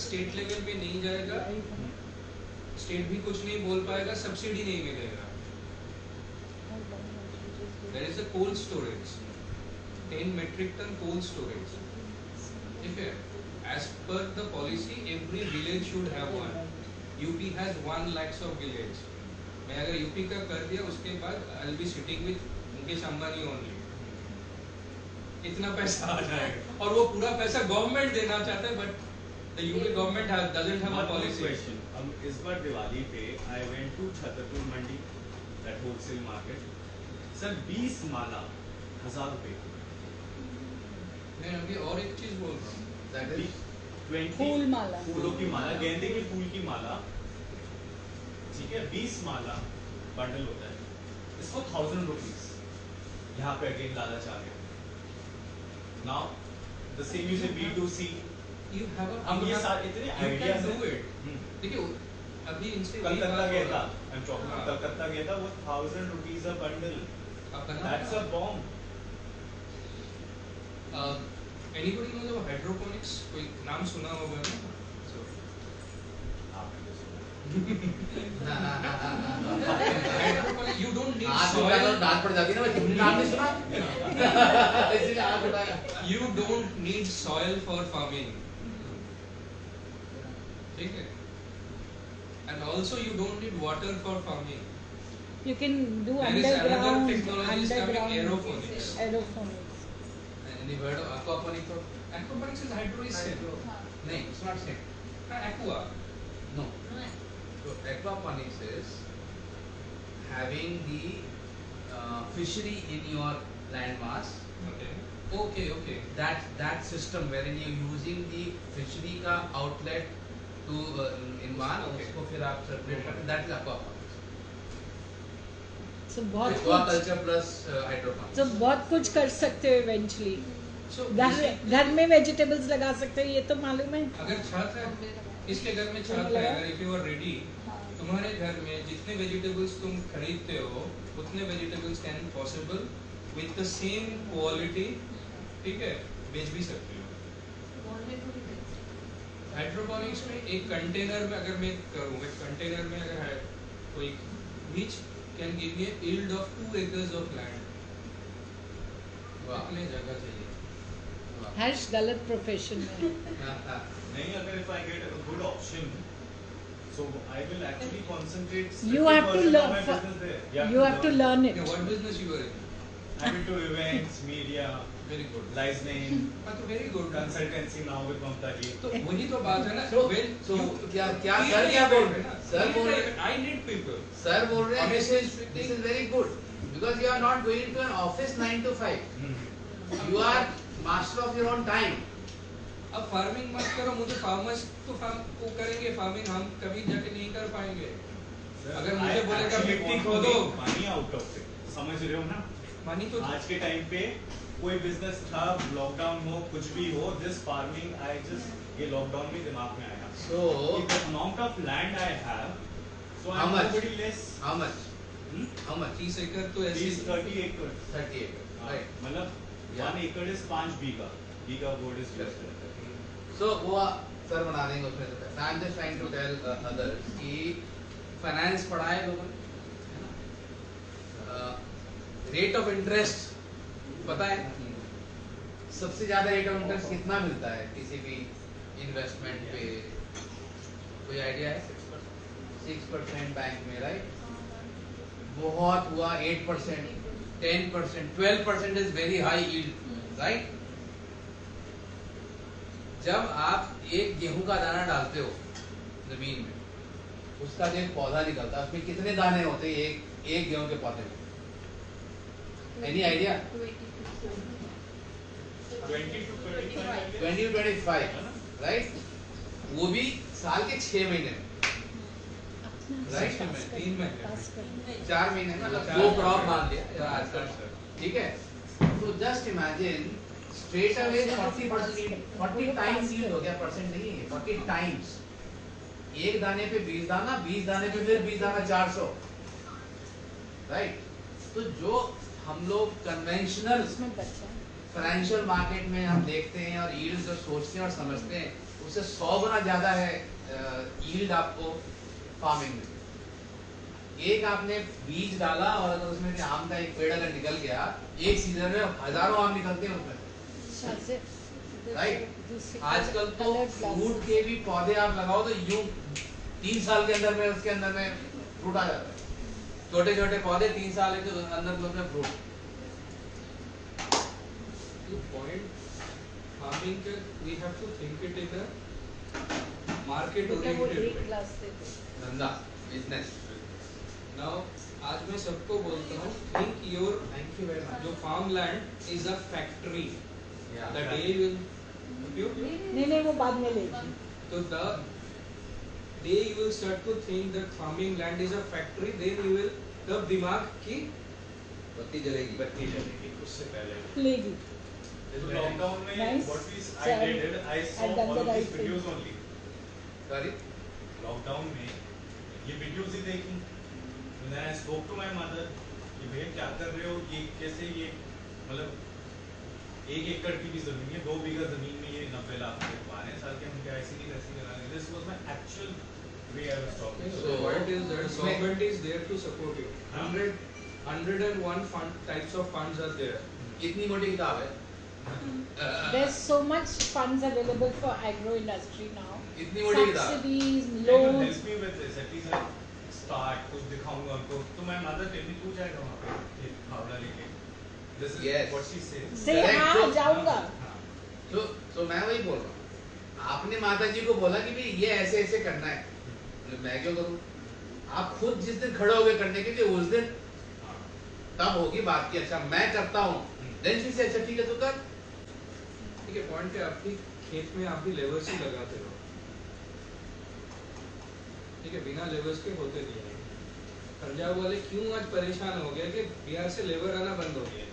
State level पे नहीं जाएगा, स्टेट भी कुछ नहीं बोल पाएगा, सब्सिडी नहीं मिलेगा। There is a cold storage, 10 metric ton cold storage. Okay, as per the policy, every village should have one. UP has 1 lakhs of village. मैं अगर यूपी का कर दिया उसके बाद I'll be sitting with Mukesh Ambani only. इतना पैसा आ जाएगा और वो पूरा पैसा गवर्नमेंट देना चाहता है, but the UP government doesn't have a policy. अब इस बार दिवाली पे I went to Chhatarpur Mandi, that wholesale market. Sir 20 माला 1000 रुपए। मैं अभी और एक चीज बोल रहा हूँ, that is 20 फूल माला, फूलों की माला, गेंदे के फूल की माला, ठीक है, 20 माला बंडल होता है, इसको 1000 रुपीज। यहाँ पे अगेन लालच आ गया। Now the same is a B2C. you have a, हम ये सारे इतने आइडियाज हैं। देखिए अभी इनसे कलकत्ता गया था, I'm talking about कलकत्ता गया था, वो 1000 rupees a bundle. That's a bomb. Anybody knows about hydroponics? कोई नाम सुना होगा ना? So, hydroponics, you don't need soil. डांट पड़ जाती है ना, मैं नाम नहीं सुना। इसलिए हाथ उठाया। You don't need soil for farming. ठीक है? And also you don't need water for farming. You can do There is another underground, technology is coming, aeroponics. aeroponics. Any word of aquaponics? Aquaponics is hydro is same. नहीं, it's not same. Aqua. No. So aquaponics is having the fishery in your landmass. Okay. Okay. That system wherein you using the fishery का outlet to in one, उसको फिर आप separate करते, that is aquaponics. So बहुत Aquaculture plus hydroponics. So बहुत कुछ कर सकते हो eventually. So घर में वेजिटेबल्स लगा सकते हो, ये तो मालूम है। अगर छत है, इसके घर में छत है, अगर if you are ready, तुम्हारे घर में जितने वेजिटेबल्स तुम खरीदते हो उतने vegetables can possible with the same quality, ठीक है, बेच भी सकते हो। हाइड्रोपोनिक्स में एक कंटेनर में अगर मैं करूँ, एक कंटेनर में अगर है कोई which can give me a yield of 2 acres of land. अपने जगह चाहिए। हर्ष गलत प्रोफेशन में। नहीं, अगर if I get a good option, so I will actually concentrate. You have to learn. You have to learn it. Okay, what business you are in? I'm into events, media, Very good. licensing, तो very good. consultancy now with Mamta ji. तो वही तो बात है ना। So When क्या you- sir क्या बोल रहे हैं? सर बोल रहे हैं, I need people. सर बोल रहे हैं, Honestly this is very good because you are not going to an office 9 to 5. You are master of your own time. अब फार्मिंग मत करो, मुझे फार्मर्स तो फार्म को करेंगे फार्मिंग, हम कभी जाके नहीं कर पाएंगे। अगर मुझे बोलेगा मिट्टी खोदो, पानी आउट ऑफ इट, समझ रहे हो ना? पानी तो आज के टाइम पे कोई बिजनेस था, लॉकडाउन हो, कुछ भी हो, दिस फार्मिंग आई जस्ट, ये लॉकडाउन में दिमाग में आया। So the amount of land I have, so How I'm much? nobody less. how much? How much? 30 एकड़ तो ऐसे These 30 acres. 30 acres. Right. मतलब Yeah. 1 acre is 5 bigha. Bigha board is just. So वो sir बना देंगे उसमें से पैसा। I'm just trying to tell others कि फाइनेंस पढ़ा है लोगों ने, है ना? रेट ऑफ इंटरेस्ट पता है? सबसे ज्यादा रेट ऑफ इंटरेस्ट कितना मिलता है किसी भी इन्वेस्टमेंट पे? कोई आइडिया है? 6% बैंक में, राइट? बहुत हुआ 8%, 10%, 12% is very high yield, right? जब आप एक गेहूं का दाना डालते हो जमीन में, उसका जो एक पौधा निकलता है उसमें कितने दाने होते हैं एक गेहूं के पौधे में? Any idea? 20 to 25. 20 to 25, right? वो भी साल के 6 महीने में, राइट? 3 महीने 4 महीने में, मतलब 2 क्रॉप मान लिया आजकल, ठीक है? तो just imagine straight away 40 times yield हो गया, परसेंट नहीं है, 40 टाइम्स। एक दाने पे 20 दाना, 20 दाने पे फिर 20 दाना, 400, राइट? तो जो हम लोग कन्वेंशनल फाइनेंशियल मार्केट में हम देखते हैं और यील्ड जो सोचते हैं और समझते हैं, उससे 100 गुना ज्यादा है यील्ड आपको फार्मिंग में। एक आपने बीज डाला और अगर उसमें से आम का एक पेड़ अगर निकल गया, एक सीजन में हजारों आम निकलते हैं उसमें, राइट। आजकल तो फ्रूट के भी पौधे आप लगाओ तो यूं 3 साल के अंदर में उसके अंदर में फ्रूट आ जाता है। छोटे छोटे पौधे 3 साल के अंदर में उसमें फ्रूट। पॉइंट फार्मिंग के we have to think it in a market oriented धंधा, बिजनेस। नाउ आज मैं सबको बोलता हूँ, think your thank you very much. जो farm land is a factory. The day you नहीं वो बाद में लेगी। तो the day you will start to think that farming land is a factory, then you will तब दिमाग की बत्ती जलेगी। बत्ती जलेगी। उससे पहले लेगी। तो लॉकडाउन में Nice. what we I did I saw I've done all the of right these thing. videos only. Sorry. Lockdown में ये वीडियोस ही देखी। When I spoke to my mother, ये भैया क्या कर रहे हो, ये कैसे, ये मतलब 1 एकड़ की भी जमीन है, 2 बीघा जमीन में ये 90 लाख रुपए कमा रहे हैं साल के। हम क्या ऐसे नहीं वैसे करा रहे। This was my actual way I was talking. So what is that? Government is there to support you. हाँ. 101 fund types of funds are there. इतनी मोटी किताब है। There's so much funds available for agro industry now. इतनी बड़ी किताब। Subsidies, Can you loans. help me with this? At least I start कुछ दिखाऊंगा उनको। तो my mother tell me तू जाएगा वहाँ पे ये फावड़ा लेके। This is Yes. what she says. Say Correct. हाँ जाऊंगा। हाँ. तो मैं वही बोल रहा हूँ, आपने माता जी को बोला कि भाई ये ऐसे ऐसे करना है, तो मैं क्यों करूँ? आप खुद जिस दिन खड़े होगे करने के लिए, उस दिन हाँ. तब होगी बात की अच्छा मैं करता हूँ, देन शी से अच्छा ठीक है तो कर। ठीक है, पॉइंट है आपकी खेत में आप भी लेबर्स ही लगाते रहो। ठीक है, बिना लेबर्स के होते नहीं है। पंजाब वाले क्यों आज परेशान हो गए कि बिहार से लेबर आना बंद हो गया।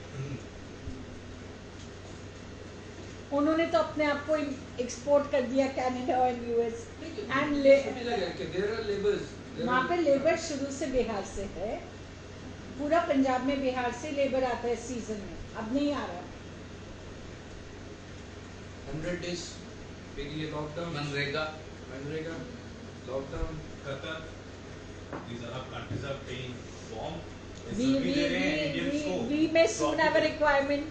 उन्होंने तो अपने आप को एक्सपोर्ट कर दिया कनाडा और US and there are labours. वहाँ पे लेबर शुरू से बिहार से है। पूरा पंजाब में बिहार से लेबर आता है सीजन में, अब नहीं आ रहा। 100 days के लिए lockdown, MNREGA lockdown. Qatar, these Arab countries are paying bomb. We may soon have a requirement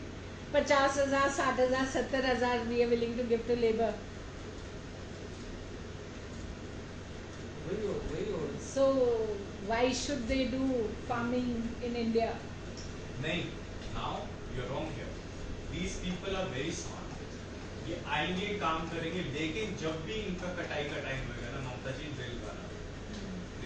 50,000, 60,000, 70,000 we are willing to give to labor. So why should they do farming in India? नहीं, now you're wrong here. These people are very smart. ये आएंगे काम करेंगे, लेकिन जब भी इनका कटाई का टाइम होगा ना, ममता जी ड्रिल करा।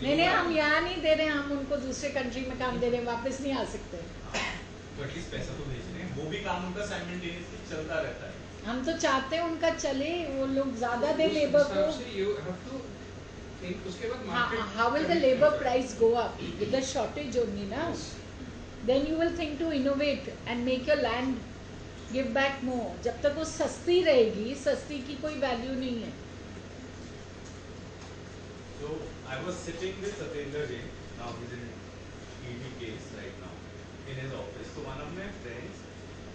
नहीं हम यहाँ नहीं दे रहे, हम उनको दूसरे कंट्री में काम दे रहे हैं, वापस नहीं आ सकते। तो एटलीस्ट पैसा तो भेज रहे हैं, वो भी काम उनका साइमल्टेनियसली चलता रहता है। हम तो चाहते हैं उनका चले, वो लोग ज्यादा दे लेबर को। How will the labor price go up with the shortage only ना? Then you will think to innovate and make your land give back more. जब तक वो सस्ती रहेगी, सस्ती की कोई वैल्यू नहीं है। So I was sitting with Satendra Jain, now he's in ED case right now, in his office. So one of my friends,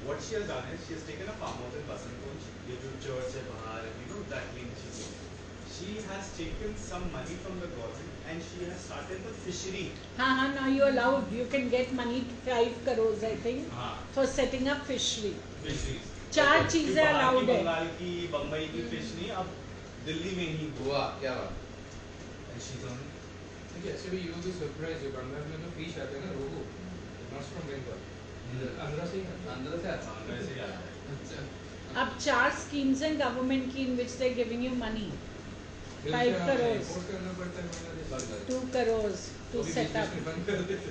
what she has done is she has taken a farmhouse in Basankonj, ये जो church है बाहर, you know that lane she has taken some money from the government and she has started the fishery. हाँ now you allowed, you can get money 5 crores I think हाँ. for setting up fishery. Fisheries. 4 चीजें allowed है। बंगाल की, बम्बई की fish नहीं, अब दिल्ली में ही हुआ क्या बात? and she's on. ठीक है, ऐसे भी you will be surprised, Bengal में तो fish आते हैं ना, रोहू, not from Bengal, आंध्रा से ही आता है। अंदर से आता हाँ, वैसे ही आता है। अच्छा। अब 4 schemes हैं गवर्नमेंट की in which they are giving you money. 5 crores, import करना पड़ता है बांग्लादेश। 2 crores to तो भी set up. business बंद कर देते।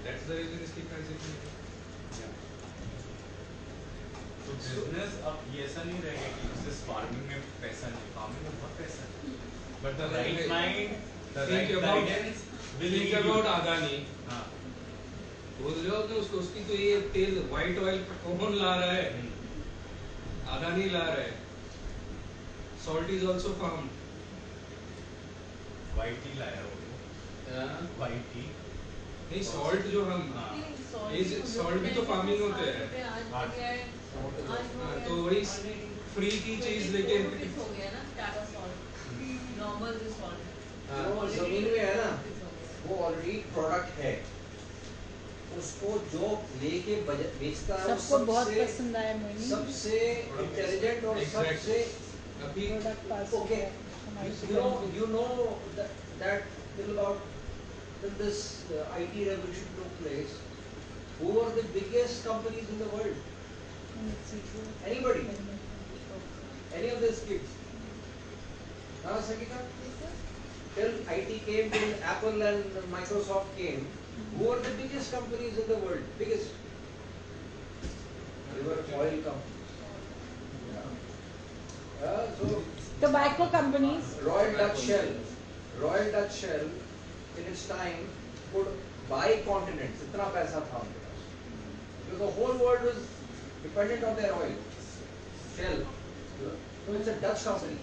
That's the reason इसकी prices नहीं है। तो बिजनेस अब ये ऐसा नहीं रहेगा कि सिर्फ फार्मिंग में पैसा नहीं, फार्मिंग में बहुत पैसा है, but the right mind, the right guidance will Think about Adani. हाँ, बोल रहे हो तो उसकी तो ये तेल व्हाइट ऑयल कौन ला रहा है? अदानी ला रहा है। Salt is also farmed। White T लाया वो, वाइट टी नहीं, सॉल्ट जो हम सॉल्ट भी तो फार्मिंग होते हैं। हाँ, तो वही फ्री की चीज लेके हो गया ना टाटा सॉल्ट नॉर्मल जो सॉल्ट जो जमीन में है ना वो ऑलरेडी प्रोडक्ट है, उसको जो लेके बेचता है वो सबको बहुत पसंद आया मोहिनी सबसे इंटेलिजेंट और सबसे अभी product pass okay. You know that till about till this IT revolution took place, who were the biggest companies in the world? Anybody? Any of these kids? Now, Sakita, till IT came, till Apple and Microsoft came, who were the biggest companies in the world? Biggest? They were oil companies. Yeah. So tobacco companies Royal Dutch Shell in its time could buy continents. इतना पैसा था उनके पास. Because the whole world was dependent on their oil. Shell. So it's a Dutch company.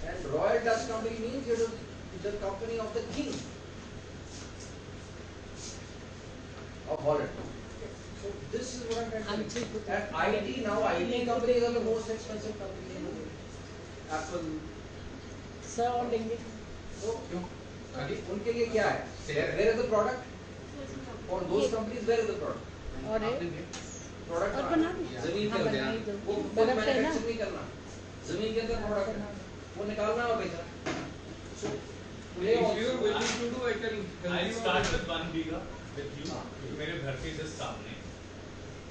And Royal Dutch Company means it is the company of the king of Holland. So this is what I'm trying to say. And IT now, IT companies are the most expensive companies in the world. Apple. sir और लेंगे So अभी उनके लिए क्या है? Where is the product? For those companies, where is the product? और है Product और बना दो जमीन हाँ के बना ही अंदर दो वो बर्फ है ना मैन्युफैक्चर नहीं करना, जमीन के अंदर प्रोडक्ट है, वो निकालना और बेचना. So today if you are also, willing to do, I can help I'll you start out. with 1 bigha with you. मेरे घर के जस्ट सामने,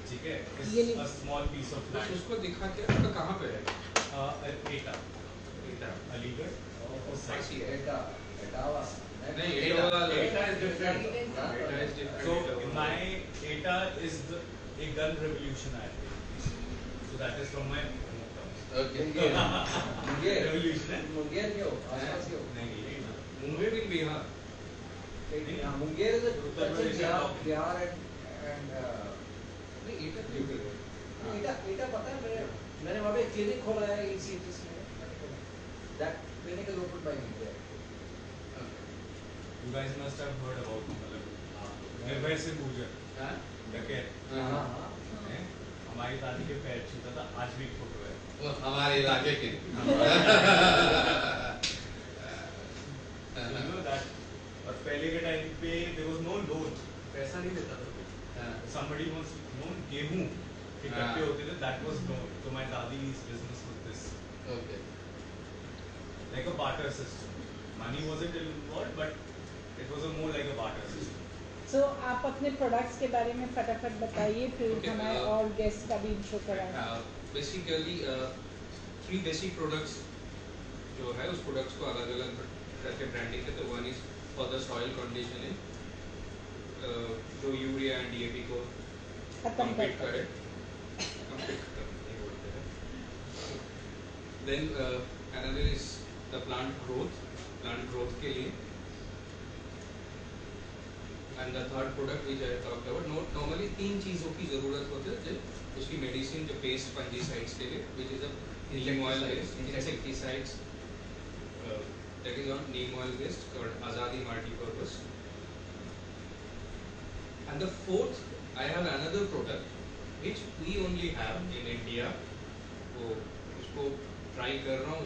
ठीक है? ये It's a small piece of बस land. उसको दिखा के आपका कहाँ पे है एटा, अलीगढ़. उस I side. see. एटावा नहीं एटा Eta is different. Eta is different. So in my Eta is a gun revolution I think. So that is from my hometown. Okay. Munger Revolution है? मुंगेर क्यों आसपास क्यों? नहीं Eta. मुंबई में भी हाँ मुंगेर is a उत्तर प्रदेश है. बिहार and नहीं एटा क्यों कर रहे हो? एटा पता है मैंने वहाँ पे क्लिनिक खोला है ECHS में. That clinic is opened by me there. You guys must have heard about मतलब निर्भय सिंह गुर्जर हाँ? डकैत हाँ. हैं? हमारी दादी के पैर छूता था, आज भी फोटो है. वो हमारे इलाके के. You know that. और पहले के टाइम पे there was no loan, पैसा नहीं देता था कोई. हाँ. Somebody wants loan, गेहूं इकट्ठे होते थे, that was loan. So my dadi's business was this, Okay. like a barter system. Money wasn't involved, but it was a more like a barter system. सो आप अपने प्रोडक्ट्स के बारे में फटाफट बताइए फिर Okay, हमारे और गेस्ट का भी इंट्रो कराएं बेसिकली 3 बेसिक प्रोडक्ट्स जो है उस प्रोडक्ट्स को अलग अलग करके ब्रांडिंग है. तो one is for the soil conditioning जो यूरिया एंड डीएपी को खत्म कम्पीट करते करे, कम्पीट नहीं बोलते हैं. Then another is the plant growth के लिए. And the third product which I talked about. Normally 3 चीज़ों की ज़रूरत होती है. उसकी मेडिसिन जो पेस्ट फंजीसाइड्स के लिए which is a Neem oil based insecticides that is on neem oil based called Azadi multi-purpose. And the fourth, I have another product which we only have in India. वो उसको try कर रहा हूँ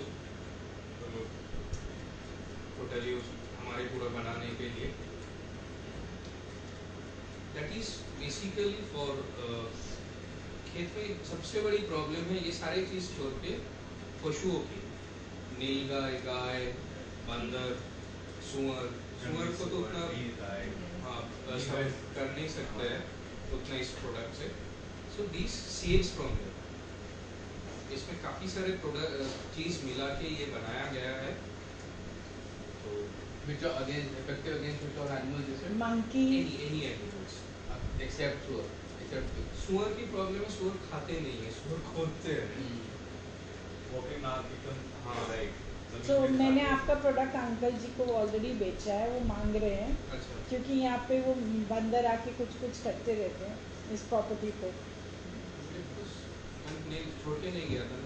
totally हमारे पूरा बनाने के लिए. That is basically for खेत में सबसे बड़ी प्रॉब्लम है ये सारी चीज़ छोड़ के पशुओं की. नीलगाय, गाय, बंदर, सुअर को तो उतना हाँ सर्व कर नहीं सकते हैं उतना इस प्रोडक्ट से. So this saves from there. इसमें काफ़ी सारे प्रोडक्ट चीज़ मिला के ये बनाया गया है. तो Which are against effective against which are animal disease monkey any animals except sugar. Except pig. सुअर की प्रॉब्लम है. सुअर खाते नहीं है, सुअर खोदते हैं. Walking now become हाँ. right. तो मैंने आपका प्रोडक्ट अंकल जी को ऑलरेडी बेचा है, वो मांग रहे हैं अच्छा क्योंकि यहाँ पे वो बंदर आके कुछ करते रहते हैं इस प्रॉपर्टी पे. नहीं छोड़ के नहीं गया था ना.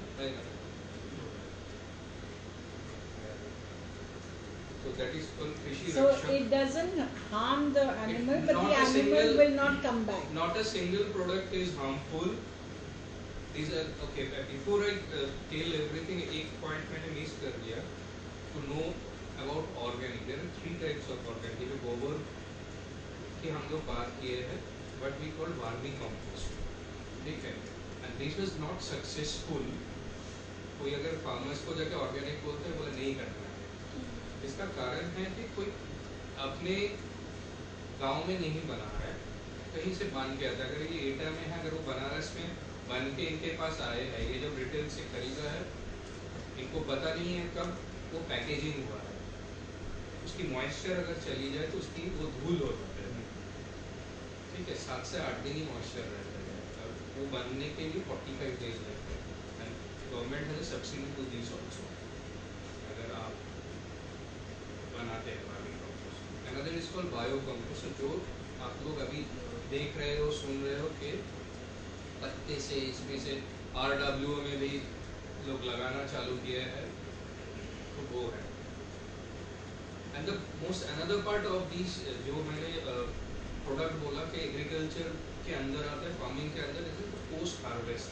So that is called fishy So reduction. it doesn't harm the animal, but Not the a animal single- will not come back. Not a single product is harmful. these are okay. Before I tell everything, एक point मैंने miss कर दिया. To know about organic, there are 3 types of organic. जो गोबर की हम लोग बात किए हैं, what we call vermi compost. ठीक है. And this was not successful. कोई अगर farmers को जाके organic बोलते हैं, बोले नहीं करना है. इसका कारण है कि कोई अपने गांव में नहीं बना रहा है, कहीं से बन के आता. अगर ये एटा में है, अगर वो बनारस में बन के इनके पास आए हैं, ये जब रिटेल से खरीदा है, इनको पता नहीं है कब वो पैकेजिंग हुआ है. उसकी मॉइस्चर अगर चली जाए तो उसकी वो धूल हो जाता है. ठीक है, 7 से 8 दिन ही मॉइस्चर रहता है. अब वो बनने के लिए 45 डेज लगते हैं. And government has a subsidy to this also अगर आप बनाते हैं vermicompost. Another is called bio compost. जो आप लोग अभी देख रहे हो, सुन रहे हो कि पत्ते से इसमें से RWO में भी लोग लगाना चालू किए हैं, तो वो है. And the most another part of this जो मैंने प्रोडक्ट बोला कि एग्रीकल्चर के अंदर आता है, फार्मिंग के अंदर, is the post harvest.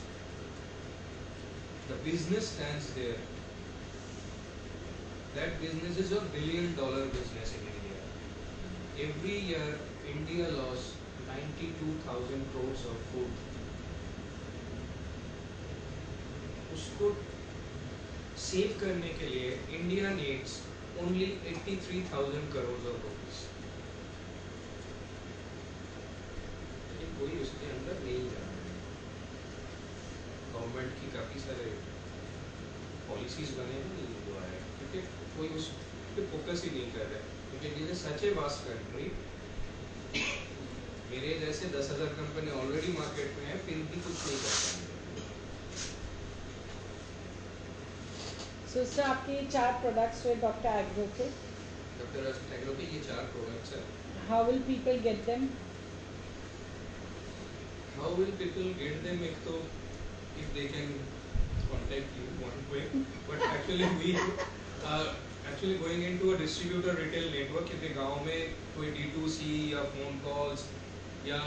The business stands there. That business is a $1 billion business in India. Every year India lost 92,000 crores of food. उसको सेव करने के लिए India needs only 83,000 crores of rupees. लेकिन कोई उसके अंदर नहीं जा रहा है. गवर्नमेंट की काफ़ी सारे पॉलिसीज बने हैं, नहीं हुआ है, क्योंकि कोई उस पर फोकस ही नहीं कर रहा है. क्योंकि ये सच ए वास्ट कंट्री, मेरे जैसे 10,000 कंपनी ऑलरेडी मार्केट में है, फिर भी कुछ नहीं कर पाएंगे. So sir, आपके ये 4 products हुए डॉक्टर एग्रो के. डॉक्टर एग्रो के ये 4 प्रोडक्ट्स हैं. How will people get them? How will people get them? एक तो if they can contact you one way, but actually we actually going into a distributor retail network. क्योंकि गांव में कोई D2C या फोन कॉल्स या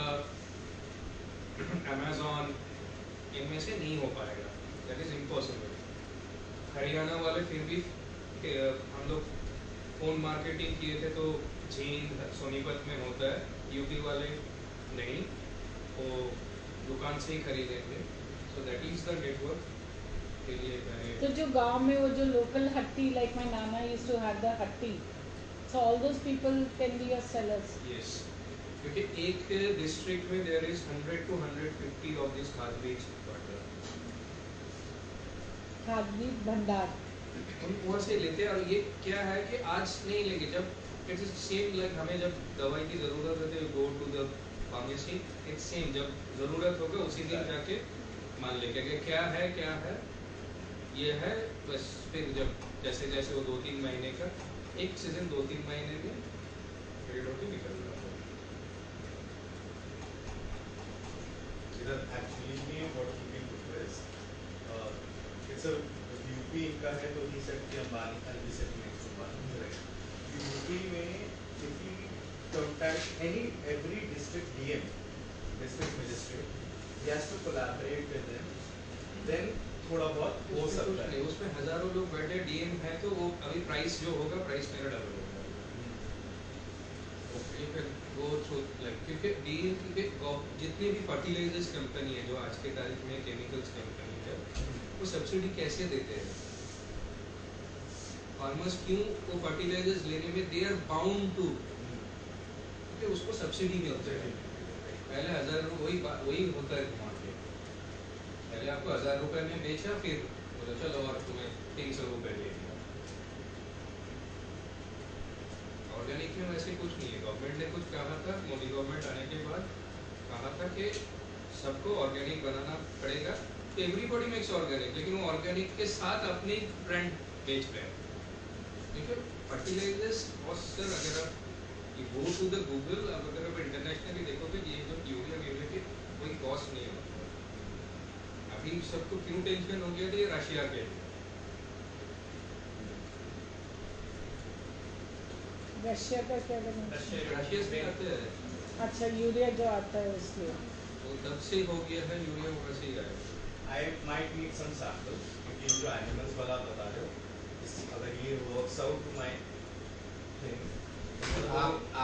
Amazon इनमें से नहीं हो पाएगा. That is impossible. हरियाणा वाले फिर भी हम लोग फोन मार्केटिंग किए थे तो जींद सोनीपत में होता है. यूपी वाले नहीं, वो दुकान से ही खरीदेंगे. So that is the network के लिए मैंने. तो जो गांव में वो जो local hatti, like my nana used to have the hatti, so all those people can be your sellers. Yes, क्योंकि एक डिस्ट्रिक्ट में there is 100 to 150 of this khad beej khadi भंडार. हम वहाँ से लेते हैं. और ये क्या है कि आज नहीं लेंगे, जब इट्स सेम लाइक हमें जब दवाई की ज़रूरत होती है, go to the pharmacy, it's same. जब ज़रूरत होगा उसी दिन जाके मान लेके गए क्या है ये है, बस. फिर जब जैसे जैसे वो 2-3 महीने का एक सीजन 2-3 महीने में पेड़ होकर निकल रहा है. Actually, what you can do is, it's a UP इनका है तो ही सेट की अंबानी का भी set next Ambani right. UP में if you contact every district DM, district magistrate, he has to collaborate with them, then थोड़ा बहुत हो सकता है. उसमें हजारों लोग बैठे DM है तो वो अभी प्राइस जो होगा प्राइस मेरा डबल होगा. ओके, फिर वो क्योंकि DM के जितनी भी फर्टिलाइजर्स कंपनी है जो आज के तारीख में केमिकल्स कंपनी है, वो सब्सिडी कैसे देते हैं? फार्मर्स क्यों वो फर्टिलाइजर्स लेने में दे आर बाउंड टू, क्योंकि उसको सब्सिडी मिलती है. पहले 1000 वही होता है घुमा के. पहले आपको 1000 रुपए में बेचा, फिर बोला चलो और तुम्हें 300 रुपए दे दिया. ऑर्गेनिक में वैसे कुछ नहीं है. गवर्नमेंट ने कुछ कहा था, मोदी गवर्नमेंट आने के बाद कहा था कि सबको ऑर्गेनिक बनाना पड़ेगा. तो एवरीबॉडी मेक्स ऑर्गेनिक, लेकिन वो ऑर्गेनिक के साथ अपने ब्रांड बेच रहे हैं. देखिए फर्टिलाइजर्स कॉस्ट सर, अगर आप you go to the Google, अब अगर आप इंटरनेशनली देखोगे ये जो यूरिया की कोई कॉस्ट नहीं होता. अभी सबको क्यों टेंशन हो गया था ये रशिया के. रशिया का क्या करना? रशिया से आते हैं. अच्छा, यूरिया जो आता है इसलिए. तो तब से हो गया है यूरिया वहाँ से ही आया. I might need some samples क्योंकि जो animals वाला बता रहे हो, अगर ये works out to my thing,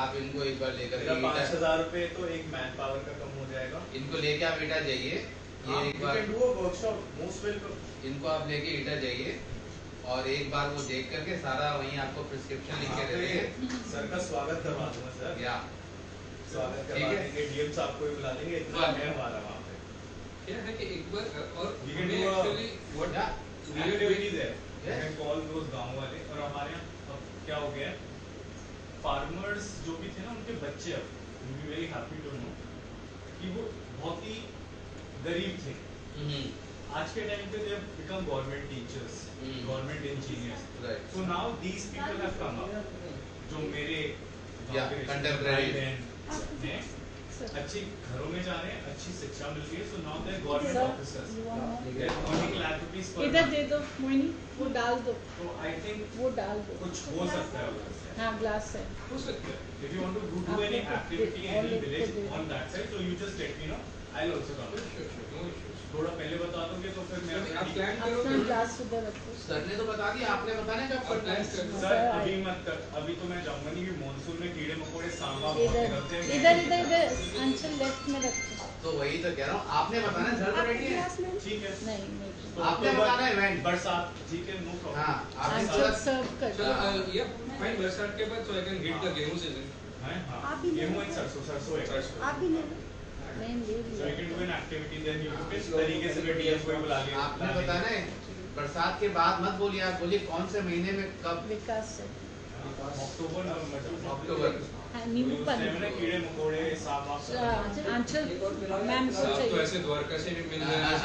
आप इनको एक बार लेकर मेरा 5,000 रुपए तो एक मैन पावर का कम हो जाएगा। इनको लेके आप ईटा जाइए, ये एक बार do a workshop, most welcome। इनको आप लेके ईटा जाइए और एक बार वो देख करके सारा वहीं आपको प्रिस्क्रिप्शन लिख के दे देंगे। सर का स्वागत करवा दूंगा सर। या स्वागत ठीक करवा है। देंगे, डीएम साहब को भी बुला लेंगे, इतना है हमारा वहाँ पे। क्या है कि एक बार और We can हमें do a- actually what Activities है, Yes. you can call those गाँव वाले। और हमारे यहाँ अब क्या हो गया है, फार्मर्स जो भी थे ना, उनके बच्चे अब you be very happy to know कि वो बहुत ही गरीब थे। आज के टाइम पे they have become government teachers, government engineers. Right. So now these people have come up, जो मेरे Yeah, contemporary. ने अच्छी घरों में जा रहे हैं, अच्छी शिक्षा मिल रही है। So now they government Sir, officers, you want more? They are earning lakh rupees पर इधर दे दो मोहिनी, वो डाल दो, तो आई थिंक वो डाल दो। कुछ हो सकता है उधर से। हाँ ग्लास है। हो सकता है। If you want to do आप any लोग को activity in और any लोग को village they on that side, so you just let me know. I'll also come. Sure, no issues. थोड़ा पहले बता दोगे तो फिर मैं आप प्लान करो अपना तो ग्लास उधर रखो। सर ने तो बता दिया, आपने बताना कब आप करना प्लान है। कर सर अभी मत कर, अभी तो मैं जाऊंगा नहीं कि मानसून में कीड़े मकोड़े सांबा बहुत इधर निकलते हैं। इधर इधर इधर अंचल लेफ्ट में रखो। तो वही तो कह रहा हूँ, आपने बताना है, सर तो रेडी है। ठीक है। नहीं नहीं तो आपने अक्टूबर, बताना है event। बरसात, ठीक है, नो प्रॉब्लम। हाँ, आपने अंचल सारा सर्व कर। चलो ये फाइन बरसात के बाद सो आई कैन हिट द गेहूं सीजन। हाँ, आप भी ले गेहूं लो। एंड सरसों है। आप भी ले लो। नहीं ले So लिया। you can do an activity then you can किस तरीके से भी डीएम को भी बुला लिया। आपने बताना है, बरसात के बाद मत बोलिए, आप बोलिए कौन से महीने में कब। विकास से। अक्टूबर नवंबर अक्टूबर। हाँ नींबू पानी। कीड़े मकोड़े सांप वाप सब। अंचल मैम को साहब तो चाहिए। ऐसे द्वारका से भी मिल रहे हैं।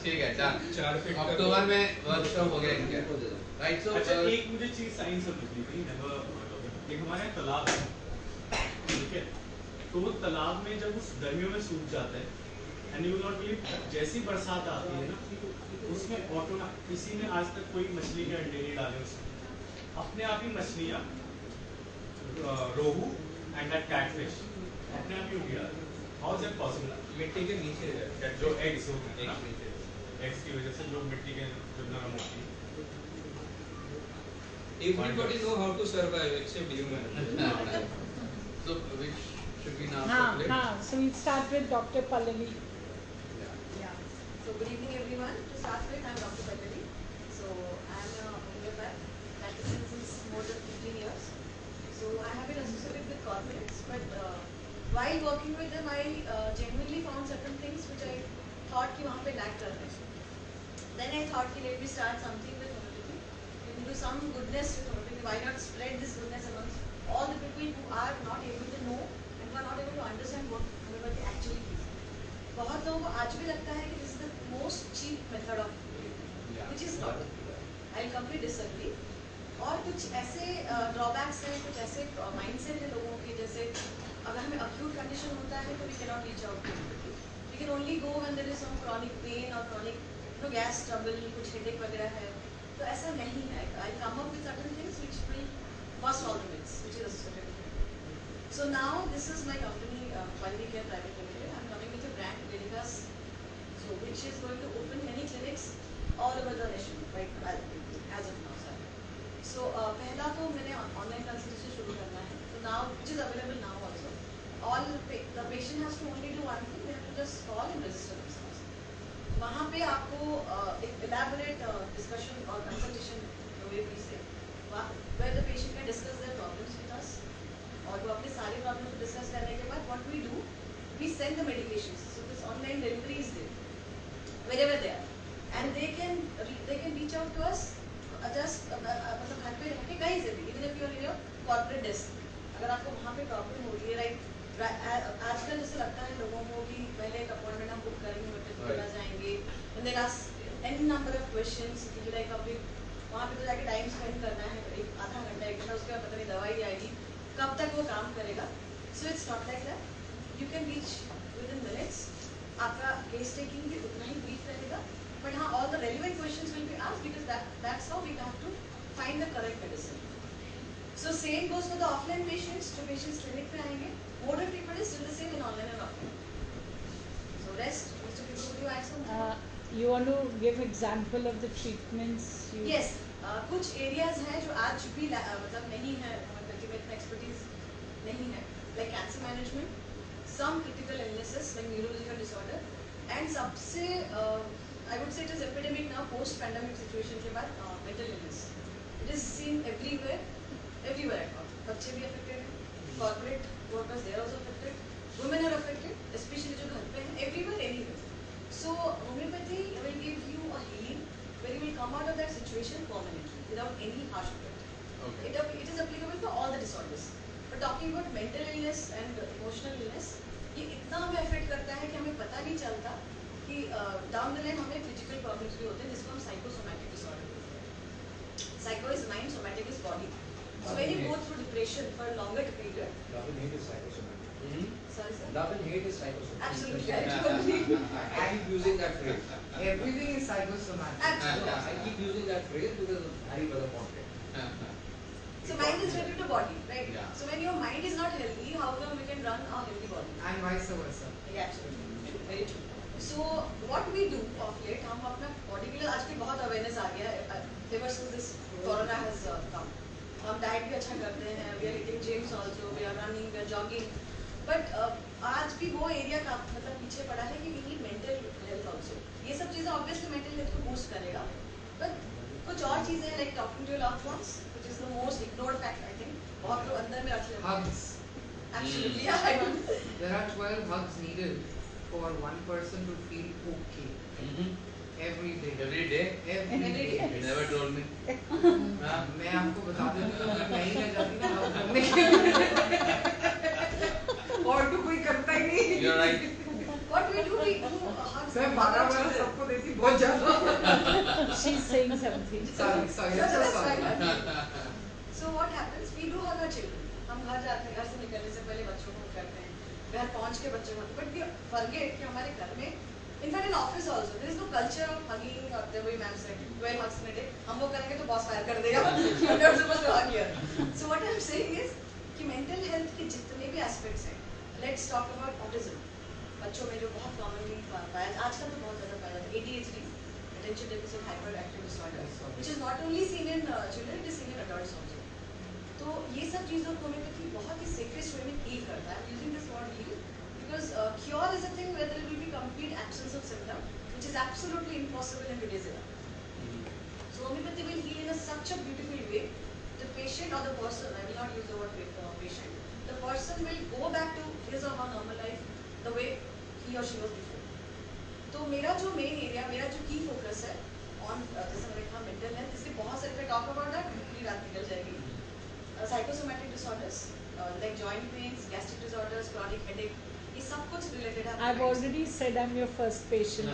ठीक है, डन। 4 फीट का अक्टूबर में वर्कशॉप हो गया इनका। राइट, सो अच्छा एक मुझे चीज साइंस से पूछनी थी, नेवर एक हमारे यहाँ तालाब है, ठीक है, तो वो तालाब में जब उस गर्मियों में सूख जाता है and you will not believe, जैसी बरसात आती है ना उसमें ऑटो किसी ने आज तक कोई मछली के अंडे नहीं डाले उसमें, अपने आप ही मछलियाँ रोहू एंड दैट कैटफिश अपने आप ही उठ जाती है। How is it possible? मिट्टी के नीचे है। जो एग्स होते हैं ना, एग्स की वजह से जो मिट्टी के जो नरम होती है। Everybody know how to survive except human. so which should be now हाँ calculate? हाँ so we start with Dr. Pallavi. Yeah. So good evening everyone. To start with, I'm Dr. Pallavi. So I'm a homeopath practicing since more than 15 years. So I have been associated with corporates, but while working with them, I genuinely found certain things which I thought कि वहाँ पे lack कर रहे हैं. Then I thought कि let me start something with homeopathy. We can do some goodness with homeopathy. Why not spread this goodness amongst all the people who are not able to know and who are not able to understand what homeopathy actually is. बहुत लोगों को आज भी लगता है कि this is the most cheap method of healing, which is not. I completely disagree. और कुछ ऐसे ड्रॉबैक्स हैं, कुछ ऐसे माइंडसेट है लोगों के, जैसे अगर हमें acute condition होता है तो we cannot reach out to homeopathy. We can only go when there is some chronic pain or chronic gas trouble, कुछ headache वगैरह है. तो ऐसा नहीं है. I come up with certain things which will bust all the myths, which is associated with it. So now this is my company, Pallavi Care Private Limited. I'm coming with a brand, Clinicas, so which is going to open many clinics all over the nation, right? As of now, sir. So पहला तो मैंने online consultation शुरू करना है. So now, which is available now also. All the patient has to only do one thing. They have to just call and register themselves. वहाँ पे आपको एक elaborate discussion or consultation, the way we say, where the patient can discuss their problems with us. और वो अपने सारे problem को discuss करने के बाद what we do, we send the medications. So this online delivery is there wherever they are, and they can reach out to us just मतलब घर पे रह के कहीं से भी, even if you are in your corporate desk, अगर आपको वहाँ पे प्रॉब्लम हो रही है, राइट, आजकल जैसे लगता है लोगों को कि पहले एक अपॉइंटमेंट हम बुक करेंगे, होटल जाएंगे, and they ask any number of questions कि लाइक अभी वहाँ पे तो जाके टाइम स्पेंड करना है, एक आधा घंटा 1 घंटा, उसके बाद पता नहीं दवाई आएगी, कब तक वो काम करेगा. So it's not like that. You can reach within minutes. आपका केस टेकिंग भी उतना ही ब्रीफ रहेगा, बट हाँ, all the relevant questions will be asked because that's how we have to find the correct medicine. So same goes for the offline patients. जो patients clinic पे आएंगे, mode of treatment is still the same in online and offline. So rest, Mr. People, would you add something? You want to give example of the treatments? Yes, कुछ areas हैं जो आज भी मतलब नहीं है, मतलब में इतना expertise नहीं है, like cancer management, some critical illnesses like neurological disorder, and सबसे I would say it is epidemic now post pandemic situation के बाद mental illness. It is seen everywhere at all. बच्चे भी affected हैं, corporate workers they are also affected, women are affected, especially जो घर पे हैं, everywhere anywhere. So homeopathy will give you a healing where you will come out of that situation permanently without any harsh effect. Okay. It is applicable for all the disorders. But talking about mental illness and emotional illness, ये इतना हमें affect करता है कि हमें पता नहीं चलता कि down the line हमें physical problems भी होते हैं जिसको हम psychosomatic disorder बोलते हैं. Psycho is mind, somatic is body. So when you go through depression for a longer period, Love and hate is psychosomatic. sorry sir. Love and hate is psychosomatic. Absolutely, I totally. I keep using that phrase. Everything is psychosomatic. Absolutely. I keep using that phrase because of Harry Belafonte. So mind is related to body, right? Yeah. So when your mind is not healthy, how come we can run a healthy body? And vice versa. Yeah, absolutely. Very true. So what we do of late, हम अपना body के लिए आजकल बहुत awareness आ गया है. Ever since this corona has come, हम diet भी अच्छा करते हैं. We are eating gyms also. We are running. We are jogging. But आज भी वो area का मतलब पीछे पड़ा है कि we need mental health also. ये सब चीजें obviously mental health को boost करेगा. But कुछ और चीजें हैं like talking to your loved ones, which is the most ignored fact I think. बहुत लोग अंदर में रख लेते हैं. Hugs. Absolutely, yeah, I know. There are 12 hugs needed for one person to feel okay. Every day. Every day? Every day. You never told me. मैं आपको बता देती हूँ अगर नहीं रह जाती ना hug करने के लिए और तो कोई करता ही नहीं. You're right. What we do hugs. मैं 12 वाला सबको देती बहुत ज़्यादा. She's saying something. Sorry, No, so that's sorry. fine. So what happens? We do hug our children. हम घर जाते हैं, घर से निकलने से पहले बच्चों को करते हैं, घर पहुंच के बच्चों को. But we forget कि हमारे घर में, in fact in office also, there is no culture of hugging. The way ma'am said, 12 hugs in a day. हम वो करेंगे तो boss fire कर देगा. You're not supposed to hug here. So what I'm saying is कि mental health के जितने भी aspects हैं, let's talk about autism. बच्चों में जो बहुत commonly पाया, आजकल तो बहुत ज़्यादा पाया जाता है, ADHD, attention deficit hyperactive disorder, which is not only seen in children, it is seen in adults also. तो ये सब चीज़ों को होम्योपैथी बहुत ही सेफेस्ट वे में heal करता है. Using this word heal because cure is a thing where there will be complete absence of symptom, which is absolutely impossible in today's era. So homeopathy will heal in such a beautiful way. The patient or the person, I will not use the word patient, the person will go back to his or her normal life the way he or she was before. तो मेरा जो main area, मेरा जो key focus है on जैसे मैंने कहा mental health, इसके बहुत सारे पे talk about that, पूरी रात निकल जाएगी. Psychosomatic disorders like joint pains, gastric disorders, chronic headache, ये सब कुछ related है. I've already said I'm your first patient.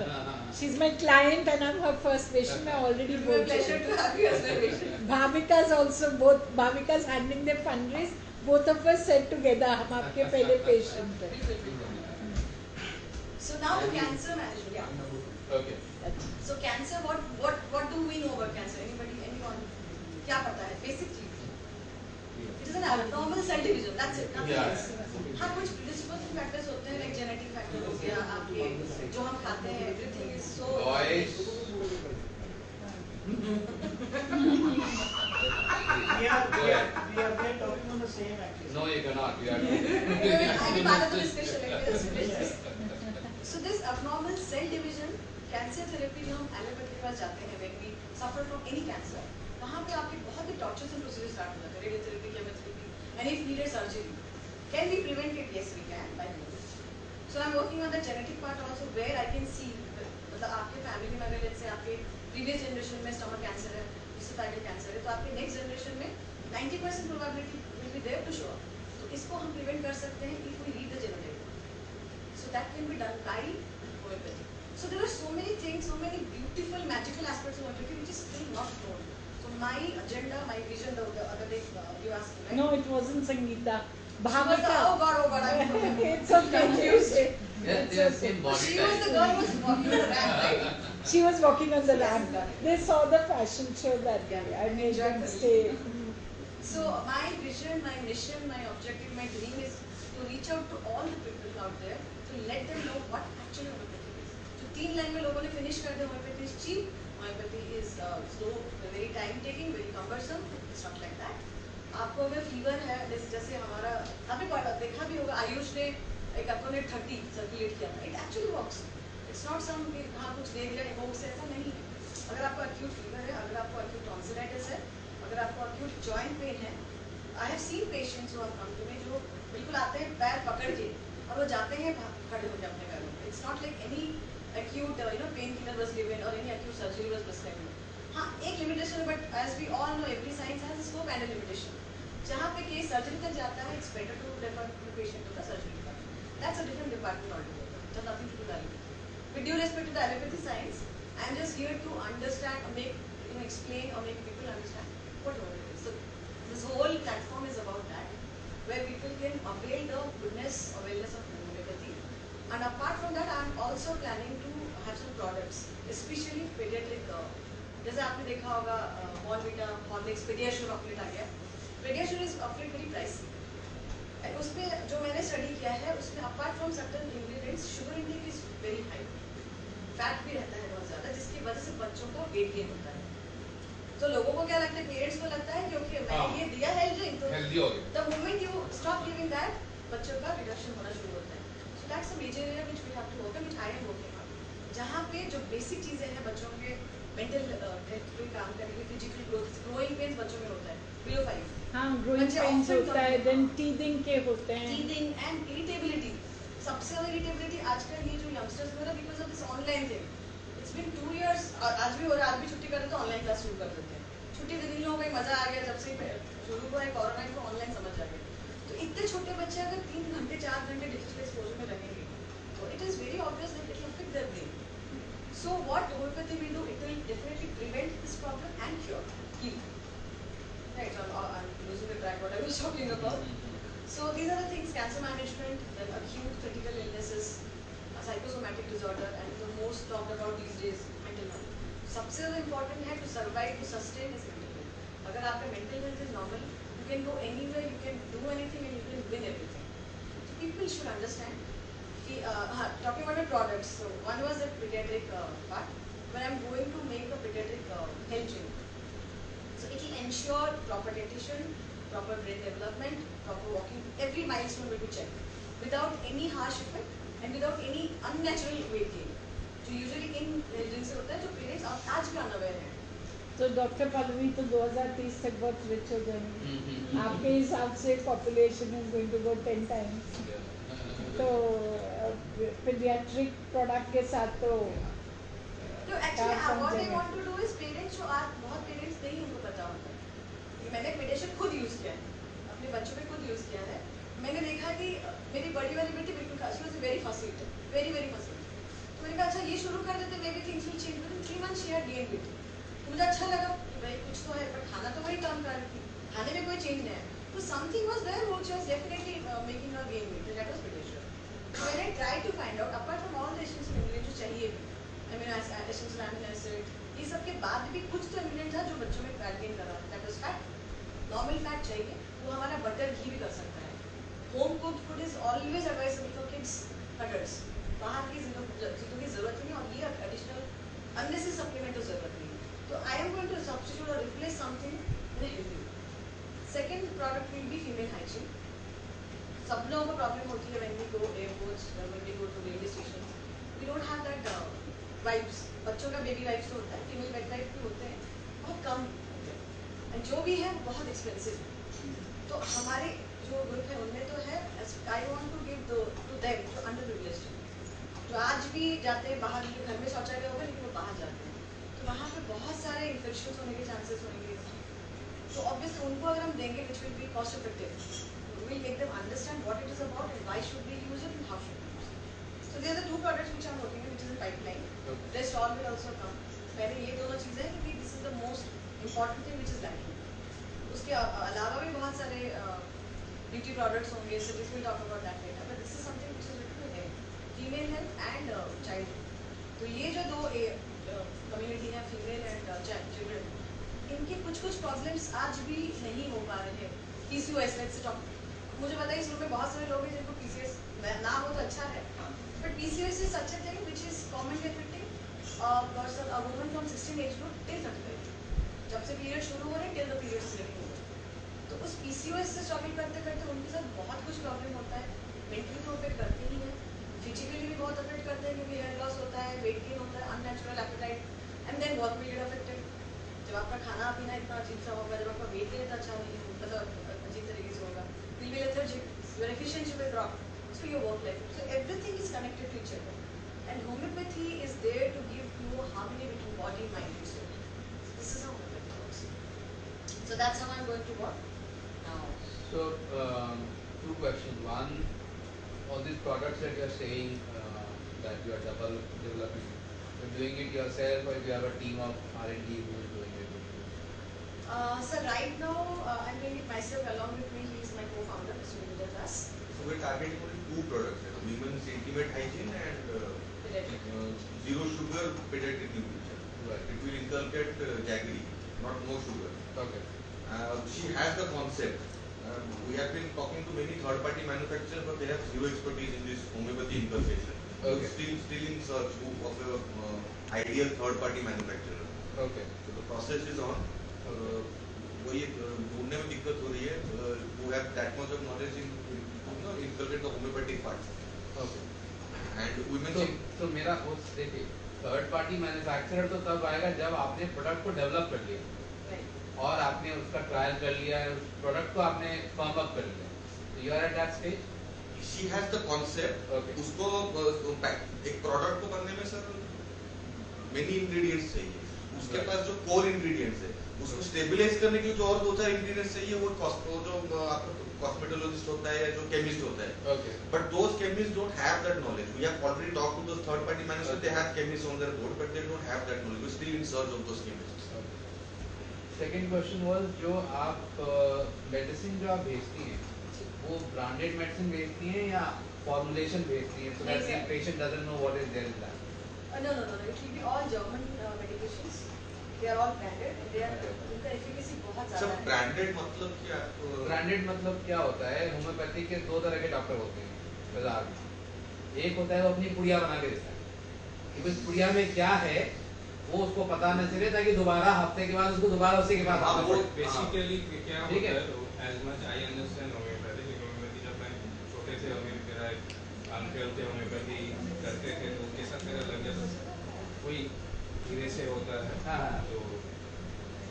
She's my client and I'm her first patient. मैं already It's a बोल pleasure चुकी हूँ. to have you as my patient. Bhavika's also both. Bhavika's handling the fundraise. Both of us said together हम आपके पहले patient हैं. So now to cancer management. Yeah. Okay. So cancer, what do we know about cancer? Anyone? क्या पता है? Basic चीज. It is an abnormal cell division. That's it. Nothing Yeah. else. हाँ कुछ predisposing factors होते हैं like genetic factor हो गया आपके जो हम खाते हैं everything is so. Boys. We are talking on the same axis. No, you cannot. You have I will part of the discussion. Let me just finish this. So this abnormal cell division, cancer therapy जो हम allopathy के पास जाते हैं when we suffer from any cancer, वहाँ पे आपके बहुत ही tortures and procedures start हो जाते हैं, radiotherapy, chemotherapy, and if needed surgery. Can we prevent it? Yes, we can by doing. So I'm working on the genetic part also where I can see मतलब आपके family में अगर let's say आपके previous generation में stomach cancer है, esophageal cancer है, तो आपके next generation में 90% probability will be there to show up. तो इसको हम prevent कर सकते हैं if we read the genotype. So that can be done by homeopathy. So there are so many things, so many beautiful, magical aspects of homeopathy which is still not known. So my agenda, my vision, the other day you asked me, right? No, it wasn't Sangeeta. She was the, oh God, I'm It's okay. confused. Yeah, they are same So body she was the type. girl who was walking on the ramp, right? She was walking on the ramp. They saw the fashion show that day. I made them stay. So my vision, my mission, my objective, my dream is to reach out to all the people out there to let them know what actually homeopathy is. So 3 line में लोगों ने finish कर दिया homeopathy is cheap, homeopathy is slow, very time taking, very cumbersome, it's not like that. आपको अगर fever है जैसे हमारा आपने देखा भी होगा आयुष ने एक अपने 30 सर्कुलेट किया था, it actually works. It's not some हाँ कुछ दे दिया वो से ऐसा नहीं है. अगर आपको acute fever है, अगर आपको acute tonsillitis है, अगर आपको acute joint pain है, I have seen patients who have come to me जो बिल्कुल आते हैं पैर पकड़ के और वो जाते हैं खड़े हो जाते हैं घरों में. It's not like any acute painkiller was given or any acute surgery was prescribed. हाँ एक limitation है but as we all know every science has a scope and a limitation. जहाँ पे केस सर्जरी तक जाता है, it's better to refer the patient to the surgery department. That's a different department altogether. It has nothing to do with allopathy. With due respect to the allopathy science, I am just here to understand or make explain or make people understand what homeopathy is. So this whole platform is about that, where people can avail the goodness or wellness of homeopathy. And apart from that, I am also planning to have some products, especially pediatric. जैसे आपने देखा होगा Bonvita, Horlicks, Pediasure chocolate आ गया. Pediasure is often very pricey. And उसमें जो मैंने study किया है उसमें apart from certain ingredients, sugar intake is very high. Fat भी रहता है बहुत ज़्यादा जिसकी वजह से बच्चों का वेट गेन होता है. तो लोगों को क्या लगता है, पेरेंट्स को लगता है क्योंकि मैंने ये दिया हेल्थ ड्रिंक तो हेल्दी हो गया. the moment you stop giving that, बच्चों का रिडक्शन होना शुरू होता है. So that's a major area which we have to work on, which I am working on. जहाँ पे जो बेसिक चीज़ें हैं बच्चों के मेंटल हेल्थ पे काम करेंगे, फिजिकल ग्रोथ, ग्रोइंग पेन्स बच्चों में होता है below 5. हाँ ग्रोइंग पेन्स होता है, देन टीथिंग के होते हैं, टीथिंग एंड इरिटेबिलिटी. सबसे ज़्यादा इरिटेबिलिटी आजकल ये जो यंगस्टर्स में हो रहा है because of this online thing. It's been 2 years, आज भी हो रहा है, आज भी छुट्टी करते तो ऑनलाइन क्लास शुरू कर देते हैं. छुट्टी के दिन लोगों को मजा आ गया, जब से शुरू हुआ है कोरोना को ऑनलाइन समझ आ गया. तो इतने छोटे बच्चे अगर 3 घंटे 4 घंटे डिजिटल एक्सपोजर में रहेंगे तो it is very obvious that it will affect their brain. So what homeopathy will do, it will definitely prevent this problem and cure, heal. Right, I'm losing the track what I was talking about. So these are the things: cancer management, then acute critical illnesses, psychosomatic disorder, and the most talked about these days, mental health. सबसे ज़्यादा important है to survive, to sustain is mental health. अगर आपका mental health is normal, you can go anywhere, you can do anything, and you can win everything. So people should understand. Talking about the products, so one was the pediatric part, where I'm going to make a pediatric health drink. So it will ensure proper dietitian, proper brain development, proper walking, every milestone will be checked, without any harsh effect and without any unnatural weight gain. जो usually in drinks से होता है जो parents आज भी unaware हैं. तो doctor Pallavi तो 2030 तक बहुत रिच हो जाएंगे. आपके हिसाब से population is going to go 10 times. तो पीडियाट्रिक प्रोडक्ट के साथ तो actually what I want to do is parents जो आज बहुत पेरेंट्स नहीं उनको पता होता है. मैंने पेडियाट्रिक खुद यूज़ किया है, अपने बच्चों पे खुद यूज़ किया है. मैंने देखा कि मेरी बड़ी वाली बेटी बिल्कुल शी वाज वेरी फसी, वेरी वेरी फसी. तो मैंने कहा अच्छा ये शुरू कर देते, may be things will change. With in 3 months she had gain weight. मुझे अच्छा लगा भाई कुछ तो है, पर खाना तो वही काम कर रही थी, खाने में कोई चेंज नहीं है. तो something was there which was definitely making her gain weight, that was paediatric. So when I tried to find out, apart from all the essential ingredients जो चाहिए भी, amino acid, essential amino acid, ये सब के बाद भी कुछ तो ingredient था जो बच्चों में फैट गेन कर रहा था. That was fat. Normal fat चाहिए, वो हमारा बटर घी भी कर सकता है. Home cooked food is always advisable for kids, adults. बाहर की चीज़ों की जरूरत नहीं, और ये additional unnecessary supplement की जरूरत नहीं. तो I am going to substitute or replace something in a healthy way. Second product will be female hygiene. सब लोगों को प्रॉब्लम होती है when we go airports, when we go to railway stations, we don't have that wipes. बच्चों का baby wipes तो होता है, फीमेल वेट वाइप भी होते हैं, बहुत कम होते हैं, and जो भी है बहुत एक्सपेंसिव. तो हमारे जो ग्रुप है उनमें तो है, I want to give to them जो अंडर प्रिविलेज्ड, जो आज भी जाते हैं बाहर, घर में शौचालय होगा लेकिन वो बाहर जाते हैं, तो वहाँ पे बहुत सारे इन्फेक्शन होने के चांसेस होंगे. तो ऑब्वियसली उनको अगर हम देंगे which will be cost effective, we'll make them understand what it is about and why should they use it and how should they use it. So there are the 2 products which I'm working on, which is in pipeline. Rest all will also come. पहले ये दोनों चीज़ें हैं क्योंकि this is the most important thing which is lacking. उसके अलावा भी बहुत सारे beauty products होंगे, so this will talk about that later. But this is something which is related to health, female health and childhood. तो ये जो दो community है, female and children, इनके कुछ प्रॉब्लम्स आज भी नहीं हो पा रहे हैं। PCOS लेट्स टॉक, मुझे पता है इस रूम में बहुत सारे लोग हैं जिनको PCOS ना हो तो अच्छा है, but PCOS is such a thing which is commonly affecting person, a woman from 16 age group till 35, जब से पीरियड शुरू हो रहे हैं till the period is getting over. तो उस PCOS से स्ट्रगल करते करते उनके साथ बहुत कुछ प्रॉब्लम होता है। मेंटली तो अफेक्ट करते ही है, फिजिकली भी बहुत अफेक्ट करते हैं क्योंकि हेयर लॉस होता है, वेट गेन होता है, unnatural appetite, and then work will get affected. जब आपका खाना पीना इतना अजीब सा होगा, जब आपका वेट गेन अच्छा नहीं होगा, मतलब अजीब तरीके से होगा, you'll be lethargic, your efficiency will drop, so your work life. So everything is connected to each other. And homeopathy is there to give you harmony between body, mind, and soul. This is how homeopathy works. So that's how I'm going to work now. So, two questions. One, all these products that you are saying that you are double developing, you're doing it yourself or you have a team of R&D who is doing it? So right now, I'm doing it myself. Along with me, he is my co-founder, Mr. Vijay Das. So we're targeting only two products, women's intimate hygiene and zero sugar pediatric nutrition. Right. It will inculcate jaggery, not more sugar. Okay. She has the concept. We have been talking to many third-party manufacturers, but they have zero expertise in this homeopathy inculcation. Okay. Still in search of a ideal third-party manufacturer. Okay. So the process is on. वही ढूंढने में दिक्कत हो रही है. who have that much of knowledge in inculcate the homeopathic part. Okay. And women. तो मेरा वो देखिए, थर्ड पार्टी मैन्युफैक्चरर तो तब आएगा जब आपने प्रोडक्ट को डेवलप कर लिया और आपने उसका ट्रायल कर लिया है, उस प्रोडक्ट को आपने फर्म अप कर लिया, तो you are at that stage. She has the concept. Okay. उसको एक प्रोडक्ट को बनने में सर many ingredients चाहिए. उसके Right. पास जो core ingredients है, उसको स्टेबलाइज करने के लिए जो और दो चार इंग्रेडिएंट्स चाहिए, वो जो आपका कॉस्मेटोलॉजिस्ट होता है या जो केमिस्ट होता है. Okay. But those chemists don't have that knowledge. We have already talked to those third party manufacturers. They have chemists on their board, but they don't have that knowledge. We're still in search of those chemists. Second question was, जो आप medicine जो आप भेजती हैं वो branded medicine भेजती हैं या फॉर्मुलेशन भेजती हैं, so that the patient doesn't know what is there in that? No. It will be all German medications. They are all branded. And they are उनका efficacy बहुत सर ज़्यादा है. ब्रांडेड मतलब क्या? ब्रांडेड मतलब क्या होता है? होम्योपैथी के दो तरह के डॉक्टर होते हैं बाजार में. एक होता है वो अपनी पुड़िया बना के देता है कि उस पुड़िया में क्या है वो उसको पता न चले, ताकि दोबारा हफ्ते के बाद उसको दोबारा उसी के पास आना पड़े. बेसिकली क्या ठीक होता है. है, as much I understand homeopathy, homeopathy जब मैं छोटे से मेरा अंकल थे होम्योपैथी करते थे तो उनके साथ मेरा लग गया था, कोई धीरे से होता है. हाँ. तो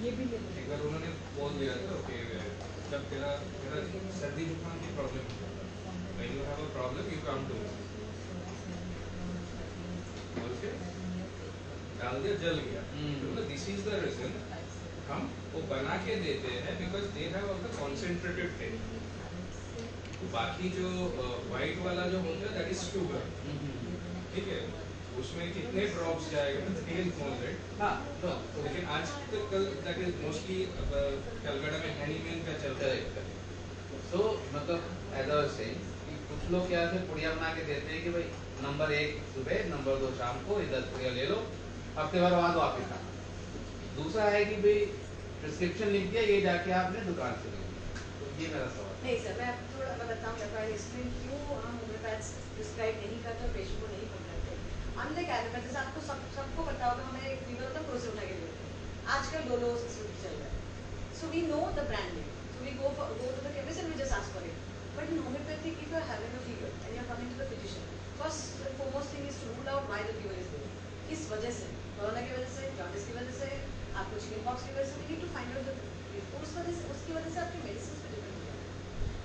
ये भी ले एक बार उन्होंने बोल दिया था कि जब तेरा सर्दी जुकाम की प्रॉब्लम है, when you have a problem you come to okay, डाल दिया, जल गया. तो दिस इज द रीजन हम वो बना के देते हैं, because they have all the concentrated taste. बाकी जो व्हाइट वाला जो होता है दैट इज शुगर. ठीक है, उसमें कितने ड्रॉप्स जाएगा टेल नोज इट. हाँ. लेकिन आज तक कल दैट इज मोस्टली कलकत्ता में हैनीमैन का चलता है. तो मतलब एज आई वाज सेइंग कि कुछ लोग क्या है पुड़िया बना के देते हैं कि भाई नंबर 1 सुबह, नंबर 2 शाम को, ये 10 पुड़िया ले लो, हफ्ते भर बाद वापस खाना. दूसरा है कि भाई प्रिस्क्रिप्शन लिख दिया, ये जाके आपने दुकान से ले लिया. तो ये मेरा सवाल. नहीं सर, मैं आपको थोड़ा बताऊँ एक्सप्लेन क्यों हम होम्योपैथ्स प्रिस्क्राइब नहीं करते और पेशेंट को नहीं पकड़ते. अनलाइक एलोपैथी, आपको सबको पता होगा, हमें एक फीवर होता है क्रोसिन उठा के देते हैं. आजकल डोलो चल रहा है. So we know the brand name, so we go to the chemist and we just ask for it. But in homeopathy if you are having a fever and you are coming to the physician, first and foremost thing is to rule out why the fever is there. किस वजह से? Corona की वजह से, jaundice की वजह से, आपको चिकन पॉक्स की वजह से. We need to find out the उस वजह से, उसकी वजह से आपके मेडिसिन पे डिपेंड हो जाता है.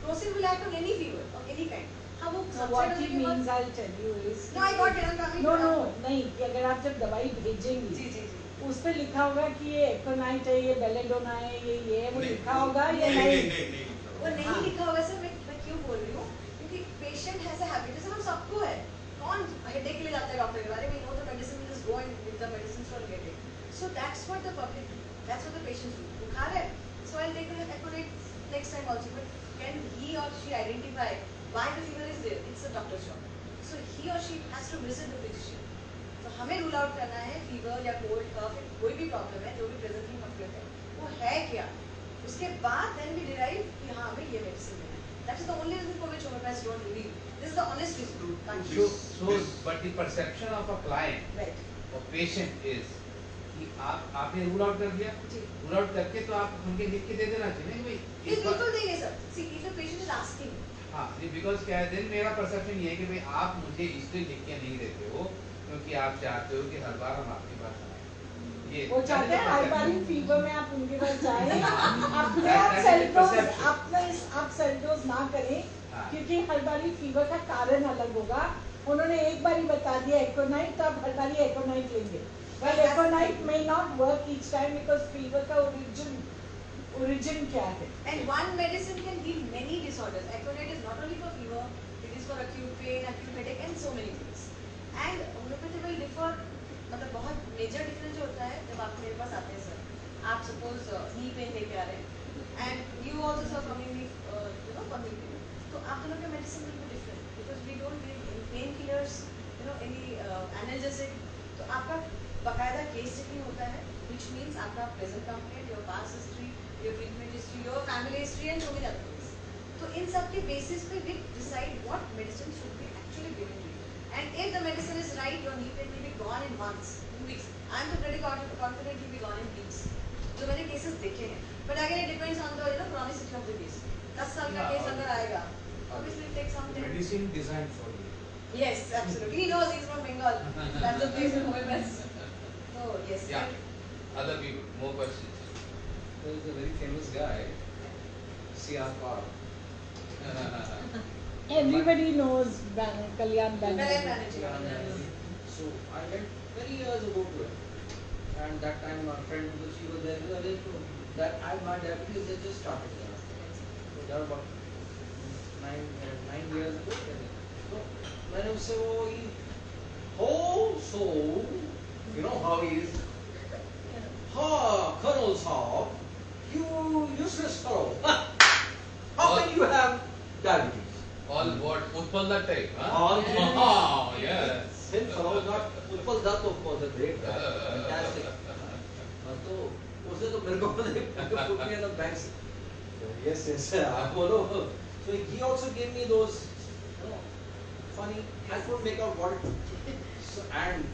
Crocin will act on any fever of any kind. हम वो So what he means, I'll tell you is. No, I got it. I'm coming. No, नहीं, कि अगर आप जब दवाई भेजेंगी जी. उस पे लिखा होगा कि ये एकोनाइट है, ये बेलेडोना है, ये है, वो नहीं, लिखा होगा या नहीं नहीं? वो नहीं लिखा होगा सर. मैं क्यों बोल रही हूँ, क्योंकि पेशेंट हैज अ हैबिट. जैसे हम सबको है, कौन हेडेक के लिए जाता है डॉक्टर के बारे में, no the medicine will just go and with the medicine for get it. So that's what the public do, that's what the patients do. बुखार है, so I will take the aconite next time also. But can he और she identify why the fever is there? It's a doctor's job. So he or she has to visit the physician. तो हमें rule out करना है fever या cold कफ, कोई भी problem है जो भी प्रेजेंटली कंप्लीट है, वो वो है क्या, उसके बाद then we derive कि हाँ हमें ये medicine लेना है. That is the only reason for which homeopaths don't believe. This is the honest reason. Thank you. So, but the perception of a client Right. or patient is कि आपने rule out कर दिया, जी. Rule out करके तो आप उनके लिख के दे देना चाहिए ना कि भाई ये इस बार- बिल्कुल देंगे sir. See, if a patient is asking, हाँ, बिकॉज क्या है देन मेरा परसेप्शन ये है कि भाई आप मुझे इसलिए लिख के नहीं देते हो क्योंकि आप चाहते हो कि हर बार हम आपके पास आए। ये वो चाहते हैं that is the हाइपारिन perception. Fever में आप उनके पास जाएं, अपने That- आप that is sell the dose perception. आप सेल डोज ना करें, हाँ। क्योंकि हाइपारिन फीवर का कारण अलग होगा. उन्होंने एक बार ही बता दिया एकोनाइट, तो आप हर बार एकोनाइट लेंगे. Well, एकोनाइट may not work each time because fever का origin क्या है? and one medicine can heal many disorders. Aconite is not only for fever, it is for acute pain, acute headache, and so many things. And homeopathy will differ. मतलब बहुत major difference जो होता है जब आप मेरे पास आते हैं सर, आप suppose knee pain लेके आ रहे हैं, and you also suffer from knee, for knee pain. तो आप दोनों के medicine will be different because we don't give any painkillers, any analgesic. तो आपका बकायदा केस चेकिंग होता है, which means आपका present complaint, your past history, your treatment history, your family history, and so many other things. तो इन सब के basis पे we decide what medicine should be actually given to you. And if the medicine is right, your knee pain will be gone in months, in weeks. I am pretty confident it will be gone in weeks. जो मैंने cases देखे हैं. But again, it depends on the chronicity of the case. 10 साल का case अगर आएगा, obviously it takes some time. Medicine designed for you. Yes, absolutely. He knows he's from Bengal. That's the place in homeopaths. So yes. Yeah. Other people, more questions. There is a very famous guy, C.R. Park. Everybody knows Kalyan Kalyan Banerjee. Banerjee. So I went many years ago to him, and that time my friend, because she was there, we arranged to that my diabetes had just started. So that was about 9 years ago. So मैंने उससे so you know how he is. Colonel Saab, you useless fellow. How can you have diabetes? All what? Utpal that type, huh? All Oh, yes. Same fellow, not Utpal Dutt, of course, a great guy, fantastic. तो उसने तो मेरे को put me in the banks. Yes, I follow. So he also gave me those, funny. I couldn't make out what it. So, and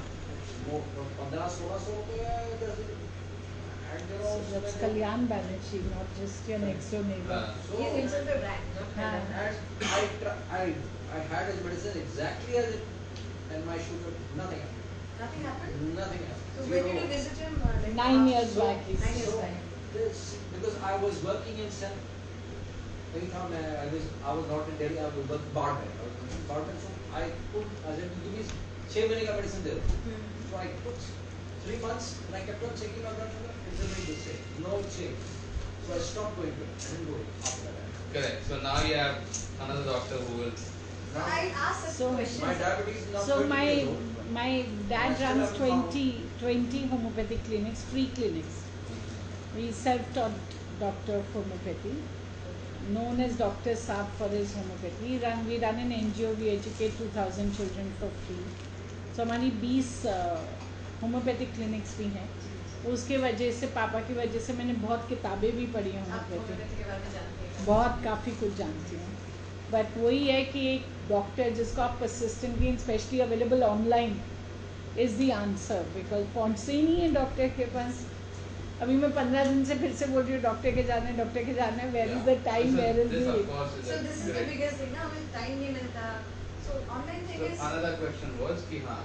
more 15-16 रुपए. So that's Kalyan Banerjee, not just your next door neighbor. So, He is himself a brand. and I had his medicine exactly as it, and my sugar, nothing happened. Nothing happened. Nothing happened. So when did you visit him? 9 years So- back. he 9 years said. back. This, because I was working in San, I was not in Delhi, I was working Barman. I was working Barman, so I said, give me 6 months का medicine दे दो. So I took 3 months and I kept on checking my blood sugar. It remained the same, no change. So I stopped going to it. I didn't go after that. Correct. So now you have another doctor who will. Now, I asked such So- questions. my diabetes is now So 30 years old. my dad runs 20 homeopathic clinics, free clinics. He's self-taught doctor of homeopathy, known as Dr. Saab for his homeopathy. We run an NGO, we educate 2,000 children for free. So हमारी 20 homeopathic clinics भी हैं. उसके वजह से पापा की वजह से मैंने बहुत किताबें भी पढ़ी हैं आप होम्योपैथी, होम्योपैथी के बारे में जानते हैं. बहुत काफ़ी कुछ जानती हूँ. बट वही है कि एक डॉक्टर जिसको आप persistently specially available online is the answer, because पहुँचते ही नहीं है डॉक्टर के पास. अभी मैं 15 दिन से फिर से बोल रही हूँ डॉक्टर के जाने, where is the time, where is This of the. course is So this is the correct. biggest thing ना, हमें time नहीं मिलता. So online thing So is. another question was कि हाँ,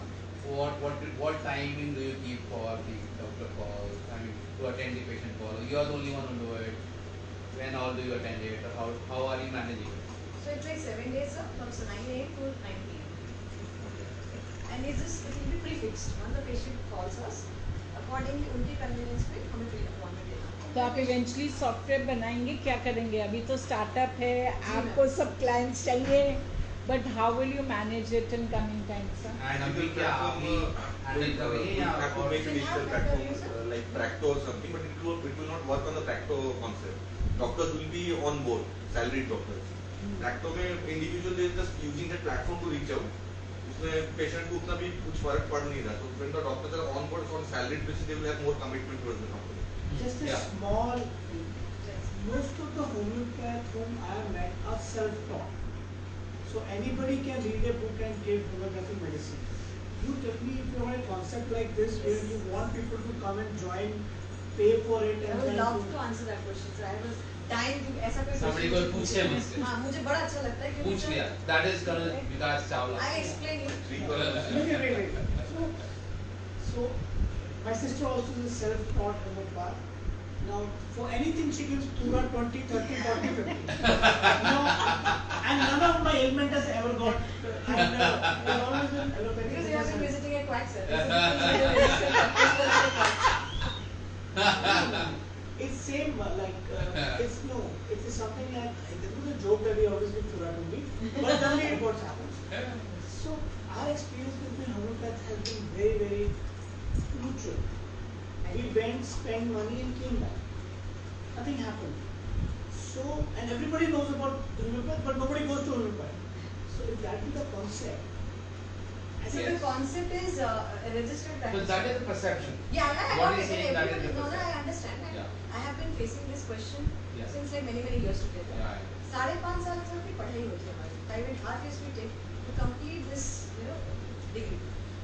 what timing do you keep for the doctor call? I mean, to attend the patient call. You are the only one who do it. When all do you attend it? Or how are you managing it? So it takes 7 days, sir, from 9 a.m. to 9 p.m. And it will be prefixed. Once the patient calls us, accordingly उनकी convenience पे हमें pre-appointment देना. तो आप eventually software बनाएंगे, क्या करेंगे? अभी तो स्टार्टअप है, आपको सब क्लाइंट्स चाहिए, but how will you manage it in coming times? And अभी क्या अभी handle करेंगे या have to और make a digital platform like Practo or something, but it will not work on the Practo concept. Doctors will be on board, salaried doctors. Practo में individual they just using that platform to reach out. उसमें patient को उतना भी कुछ फर्क पड़ नहीं रहा. So when the doctors are on board on salaried basis, they will have more commitment towards the company. Just a Yeah. small thing. Most of the homeopaths whom I have met are self-taught. So anybody can read a book and give homeopathic medicine. You tell me if you have a concept like this where you want people to come and join, pay for it I and would then love to answer that question. So I was dying to ऐसा कोई Somebody question को पूछे मुझसे। हाँ मुझे बड़ा अच्छा लगता है क्योंकि पूछ लिया। That is Colonel Vikas Chawla. I explain you. Wait. So my sister also is a self-taught homeopath. Now, for anything she gives Pura 20, 30, 40, 50. And none of my ailment has ever got. And I've always been allopathic. Because you have been visiting a quack, sir. It's same it's something like it was a joke that we always give Pura to me, but tell me what happens. So our experience with the homeopath has been very, very neutral. We went, spent money and came back. Nothing happened. So, and everybody knows about homeopath, but nobody goes to homeopath. So if that is the concept, I So think the concept is a registered So practice. that is the perception. Yeah, I What got is it. saying that is the No, I perception. understand. Yeah. I have been facing this question Yeah. since like many years together. Yeah. 5.5 साल तक की पढ़ाई होती है हमारी. 5.5 years we take to complete this, degree.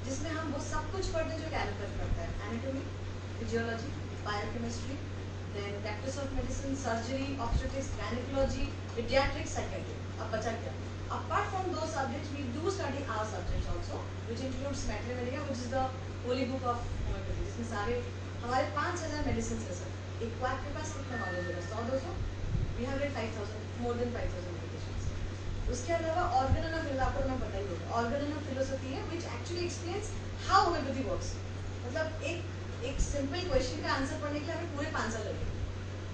जिसमें हम वो सब कुछ पढ़ते हैं जो कैलिपर करता है. Anatomy, physiology, biochemistry, then practice of medicine, surgery, obstetrics, gynecology, pediatrics, psychiatry. अब बचा क्या? Apart from those subjects, we do study our subjects also, which includes Mathematica, which is the holy book of homeopathy. जिसमें सारे हमारे 5,000 medicines है sir. एक quack के पास कितना knowledge होगा? 100-200? We have read 5,000, more than 5,000 medications. उसके अलावा organ of आपको मैं पता ही होगा. Organ of philosophy है, which actually explains how homeopathy works. मतलब एक simple question का आंसर पढ़ने के लिए हमें पूरे 5 साल लगे.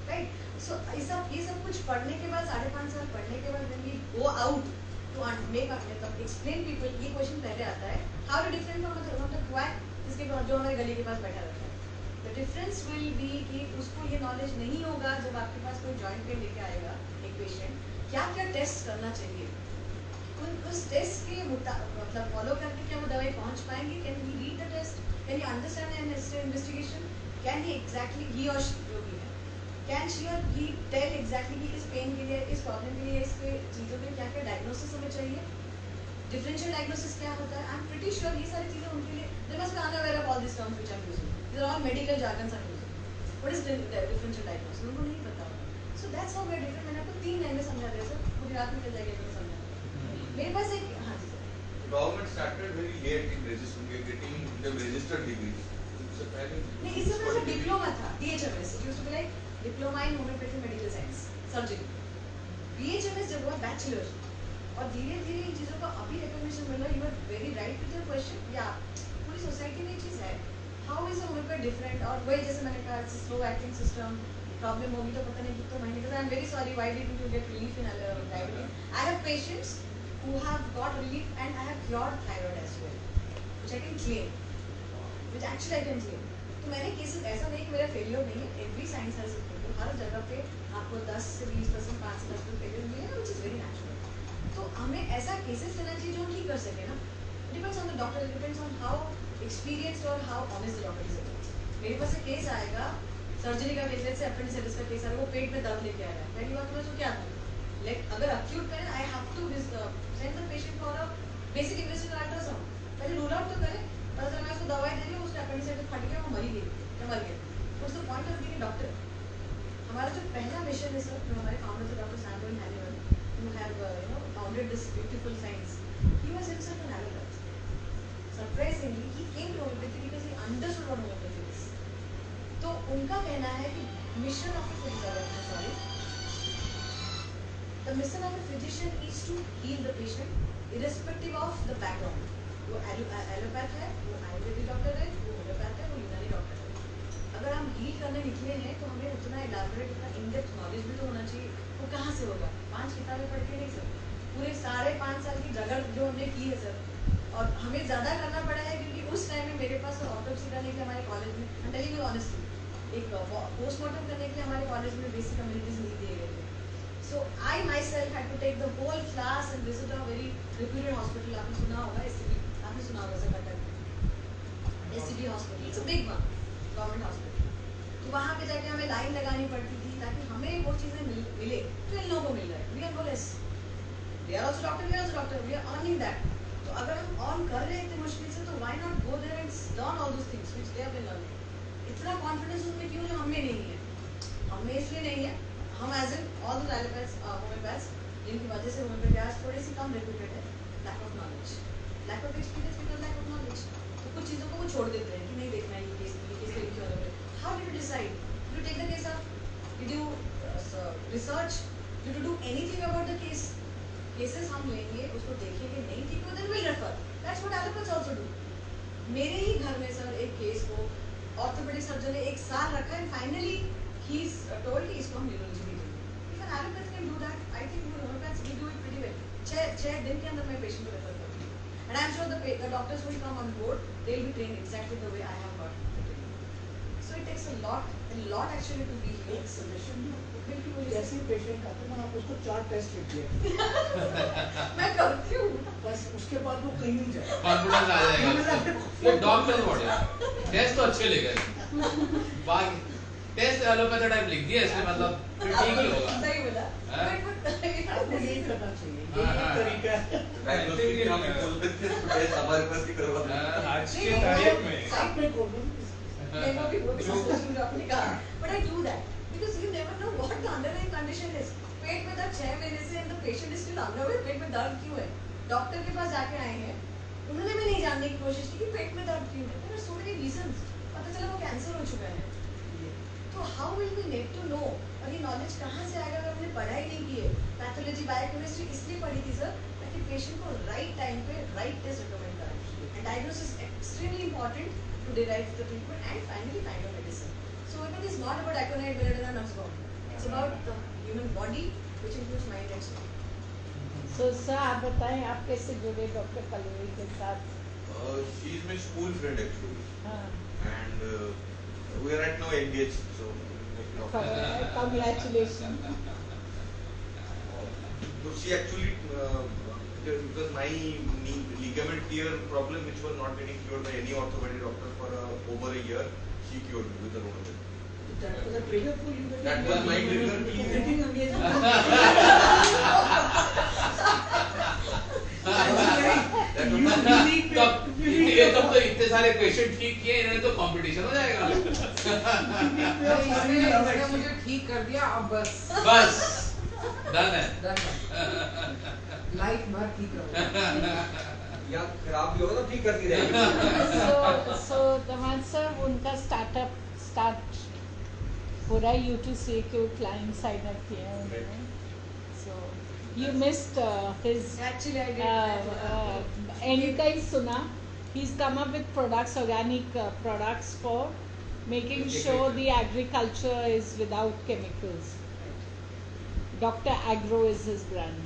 Right? So ये सब कुछ पढ़ने के बाद 5.5 साल पढ़ने के बाद when we go out to make explain people, ये question पहले आता है. How to different from the quack जिसके जो हमारे गली के पास बैठा रहता है. The difference will be कि उसको ये knowledge नहीं होगा जब आपके पास कोई joint pain लेके आएगा एक patient, क्या टेस्ट करना चाहिए. उस टेस्ट के मतलब फॉलो करके क्या वो दवाई पहुंच पाएंगे? Can he read the test? Can he understand the investigation? Can he exactly he or she जो भी है, can she or he tell exactly कि इस pain के लिए, इस problem के लिए, इसके चीजों के क्या diagnosis हमें चाहिए? Differential diagnosis क्या होता है? I'm pretty sure ये सारी चीजें उनके लिए they must be unaware of all these terms which I'm using. These are all medical jargons I'm using. What is differential diagnosis? उनको नहीं पता होगा. So that's how we're different. मैंने आपको 3 लाइन में समझा दिया सर. पूरी रात में चल जाएगी अगर समझा. मेरे पास एक हाँ जी sir. Government started very late in getting the registered degrees. नहीं इससे पहले डिप्लोमा था. DHMS. It used to be like diploma in homeopathy medical science surgery. BHMS जब हुआ bachelor और धीरे-धीरे इन चीजों का अभी recognition मिल रहा है. You are very right with your question. Yeah. पूरी सोसाइटी में चीज है. How is homeopathy different? और वही जैसे मैंने कहा slow acting system. प्रॉब्लम होगी तो पता नहीं कितने महीने का. I'm very sorry. Why didn't you get relief in diabetes? I have patients who have got relief and I have cured thyroid as well, which I can claim, which actually I can claim. तो मैंने cases ऐसा नहीं कि मेरा failure नहीं है. Every science has a failure. हर जगह पे आपको 10 से 20%, 5 से 10% फेलियर मिले हैं, which is very natural. तो हमें ऐसा केसेस लेना चाहिए जो हम ठीक कर सके ना. It depends on the doctor. It depends on how experienced or how honest the doctor is. मेरे पास एक केस आएगा सर्जरी का केस से appendicitis का केस आएगा. वो पेट में दर्द लेके आ रहा है. पहली बात तो क्या था? Like अगर acute करें, I have to send the patient for a basic investigational ultrasound. पहले rule out तो करें. पता चला मैं उसको दवाई दे रही हूँ, उसका appendicitis फट गया, वो मरी गई, या मर गया. What's the point of being a doctor? हमारा जो पहला मिशन है सर, जो हमारे फाउंडर थे doctor Samuel Hahnemann, who have founded this beautiful science. He was himself an allopathy. Surprisingly, he came to homeopathy because he understood what homeopathy is. तो उनका कहना है कि mission of a physician, the mission of a physician is to heal the patient, irrespective of the background. वो allopath है, वो Ayurvedic doctor है, वो होम्योपैथ है, वो यूनानी डॉक्टर है. अगर हम हील करने निकले हैं तो हमें उतना इलाबोरेट, उतना इन डेप्थ नॉलेज भी तो होना चाहिए. वो कहाँ से होगा? 5 किताबें पढ़ के नहीं सर. पूरे 5.5 साल की जगड़ जो हमने की है सर, और हमें ज़्यादा करना पड़ा है क्योंकि उस टाइम में मेरे पास ऑटोप्सी करने के लिए हमारे कॉलेज में, I am telling you honestly, एक पोस्टमार्टम करने के लिए हमारे कॉलेज में बेसिक कम्युनिटीज नहीं दिए गए थे. So I myself had to take the whole class and visit a very reputed hospital. आपने सुना होगा SCB, आपने सुना होगा sir Cuttack SCB hospital. It's a big one, government hospital. तो वहाँ पे जाके हमें लाइन लगानी पड़ती थी ताकि हमें वो चीज़ें मिले जो इन लोगों को मिल रहा है. We are no less. They are also doctor, we are also doctor. We are earning that. तो अगर हम ऑन कर रहे हैं इतनी मुश्किल से तो why not go there and learn all those things which they have been learning. इतना कॉन्फिडेंस उनमें क्यों जो हमें नहीं है. हमें इसलिए नहीं है, हम as in all the allopaths homeopaths जिनकी वजह से होम्योपैथी थोड़ी सी कम रेप्यूटेड है, lack of knowledge, lack of experience because lack of knowledge. तो कुछ चीज़ों को वो छोड़ देते हैं कि नहीं देखना है ये केस क्यों अलग है. How did you decide? Did you take the case up? Did you research? Did you do anything about the case? Cases हम लेंगे, उसको देखेंगे नहीं ठीक हो, then we'll refer. That's what allopaths also do. मेरे ही घर में सर एक केस को ऑर्थोपेडिक सर्जन ने 1 साल रखा है, फाइनली he is told कि इसको हम न्यूरोलॉजी में देंगे. If an allopath can do that, I think homeopaths we do it pretty well. 6 दिन के अंदर मैं पेशेंट को रेफर करती हूँ. And I'm sure the doctors will come on board. They'll be trained exactly the way I have got trained. So it takes a lot actually to be here. एक suggestion बिल्कुल जैसे ही patient आते हैं ना आप उसको 4 टेस्ट लिख दिया. मैं करती हूँ. बस उसके बाद वो कहीं नहीं जाए. कॉन्फिडेंस आ जाएगा. ये डॉक्टर बढ़िया. टेस्ट तो अच्छे लिखे. बाकी टेस्ट एलोपैथी टाइप लिख दिया इसमें मतलब फिर ठीक ही होगा. सही बोला. आपको यही करना चाहिए. यही तरीका है. डायग्नोस्टिक हम टेस्ट हमारे पास ही करवा. आज के तारीख में आप में कौन never be good अपने का. But I do that because you never know what the underlying condition is. पेट में दर्द 6 महीने से and the patient is still unaware पेट में दर्द क्यों है. डॉक्टर के पास जाके आए हैं, उन्होंने भी नहीं जानने की कोशिश की कि पेट में दर्द क्यों है. There are so many reasons. पता चला वो कैंसर हो चुका है. तो how will we need to know? और ये नॉलेज कहाँ से आएगा अगर हमने पढ़ाई नहीं की है. पैथोलॉजी बायोकेमिस्ट्री इसलिए पढ़ी थी सर ताकि पेशेंट को राइट टाइम पे राइट टेस्ट रिकमेंड करें. And diagnosis extremely important to derive the treatment and finally find a medicine. So it is not about aconite, belladonna, numbskull. It's about the human body, which includes mind and soul. So sir, आप बताएं आप कैसे जुड़े doctor Pallavi के साथ? She is my school friend actually, हाँ. and we are at now engaged. So Congratulations. so she actually because my knee ligament tear problem, which was not getting cured by any orthopedic doctor for over a year, she cured me with her own will. That was a trigger for you. That was my trigger. Getting engaged. ये तब तो इतने सारे patient ठीक किए, इन्होंने तो competition हो जाएगा. इसने मुझे ठीक कर दिया, अब बस डन है. लाइफ भर ठीक रहो. या खराब भी होगा तो ठीक करती रहेगी. So Dhawan sir, उनका स्टार्ट पूरा U2CQ क्लाइंट साइन अप किया है उन्होंने. So you missed his Actually, I did. end का ही सुना. He's come up with products, organic products for making sure the agriculture is without chemicals. Dr. Agro is his brand.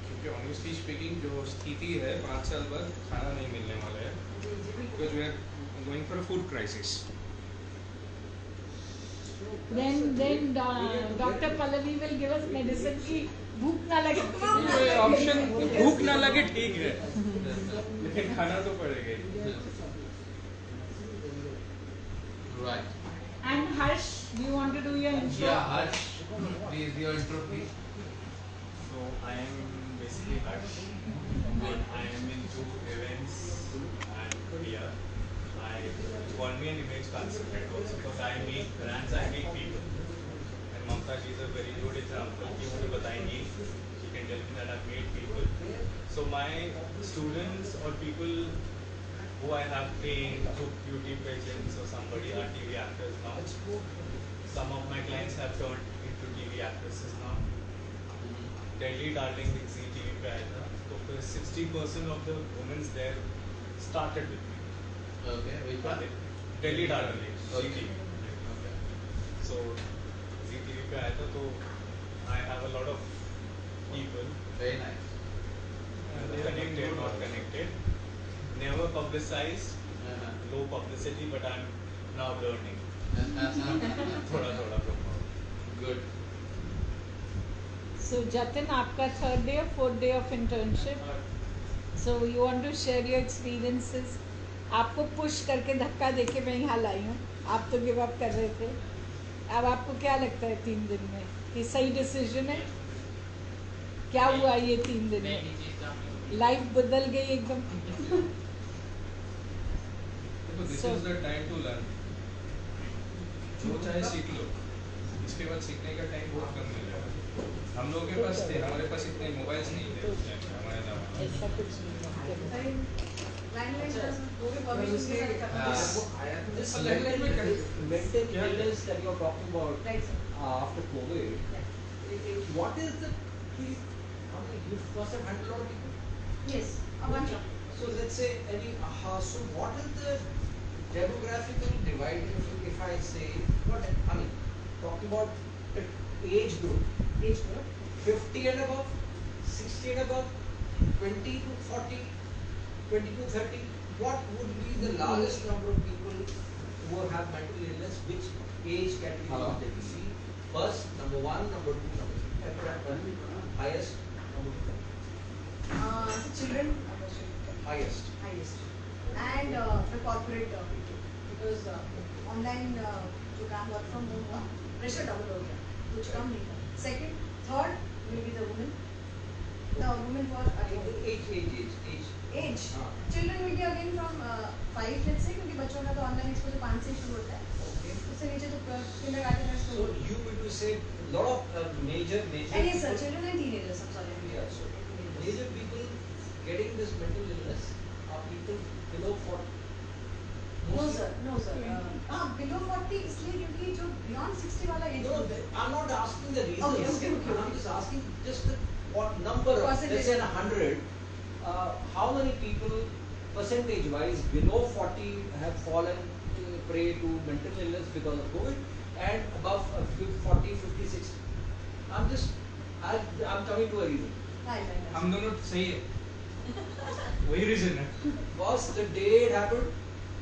क्योंकि honestly speaking जो स्थिति है 5 साल बाद खाना नहीं मिलने वाला है, because we are going for a food crisis. Then Dr. Pallavi will give us medicine की भूख ना लगे. ऑप्शन भूख ना लगे ठीक है, लेकिन खाना तो पड़ेगा ही. Right. And Harsh, do you want to do your intro? Yeah, Harsh, please your intro please. So I am basically Harsh, and I am into events and PR. I call me an image consultant also because I make brands, I make people. And Mamta ji is a very good example. She मुझे बताएंगी, she can tell me that I've made people. So my students or people who I have trained through beauty pageants or somebody are TV actors now. Some of my clients have turned into TV actresses now. Delhi Darling with Zee TV पे आया था, तो फिर 60% of the women there started with me. Okay, which one? Delhi Darling, Okay. Zee TV. Okay. So Zee TV पे आया था, तो I have a lot of people. Very nice. Connected, not connected. Never publicized, low publicity, but I'm now learning. थोड़ा promote. Good. So Jatin, आपका 3rd day or 4th day of internship. So you want to share your experiences आपको push करके धक्का देके मैं यहाँ लाई हूँ, आप तो गिव अप कर रहे थे। अब आपको क्या लगता है 3 दिन में कि सही डिसीजन है? क्या हुआ ये 3 दिन में? लाइफ बदल गई एकदम। This is the time to learn. जो चाहे सीख लो, इसके बाद सीखने का टाइम बहुत कम मिल जाएगा। हम लोगों के पास थे, हमारे पास इतने मोबाइल्स नहीं थे उस टाइम पे, हमारे जमाने में। ऐसा कुछ नहीं है। This mental illness that you're talking about after COVID, what is the how many you must have handled a lot of people? Yes, a bunch of. So let's say so what is the demographical divide if I say what I mean talking about the age group Age group. 50 and above, 60 and above, 20 to 40, 20 to 30, what would be the largest number of people who have mental illness, which age category would they be? First, number 1, number 2, number 3. Highest, number 2. Children. Highest. Highest. And the corporate people. Because online जो काम work from home हुआ, pressure double हो गया, कुछ कम नहीं था. Second, third will be the women. The women for age. Children will be again from 5 let's say, क्योंकि बच्चों का तो online exposure 5 से शुरू होता है. Okay. उससे नीचे तो kindergarten और So school. you mean to say lot of major And yes sir, children and teenagers. I'm sorry. Yeah, so major people getting this mental illness are people below 40. No sir, no sir. Below 40 इसलिए क्योंकि जो beyond 60 वाला age No, group है. I'm not asking the reasons. Okay. I'm just asking just the what number of, Percentage. let's say in 100, how many people percentage wise below 40 have fallen prey to mental illness because of COVID and above 40, 50, 60. I'm coming to a reason. Right. हम दोनों सही है, वही reason है। Because the day it happened,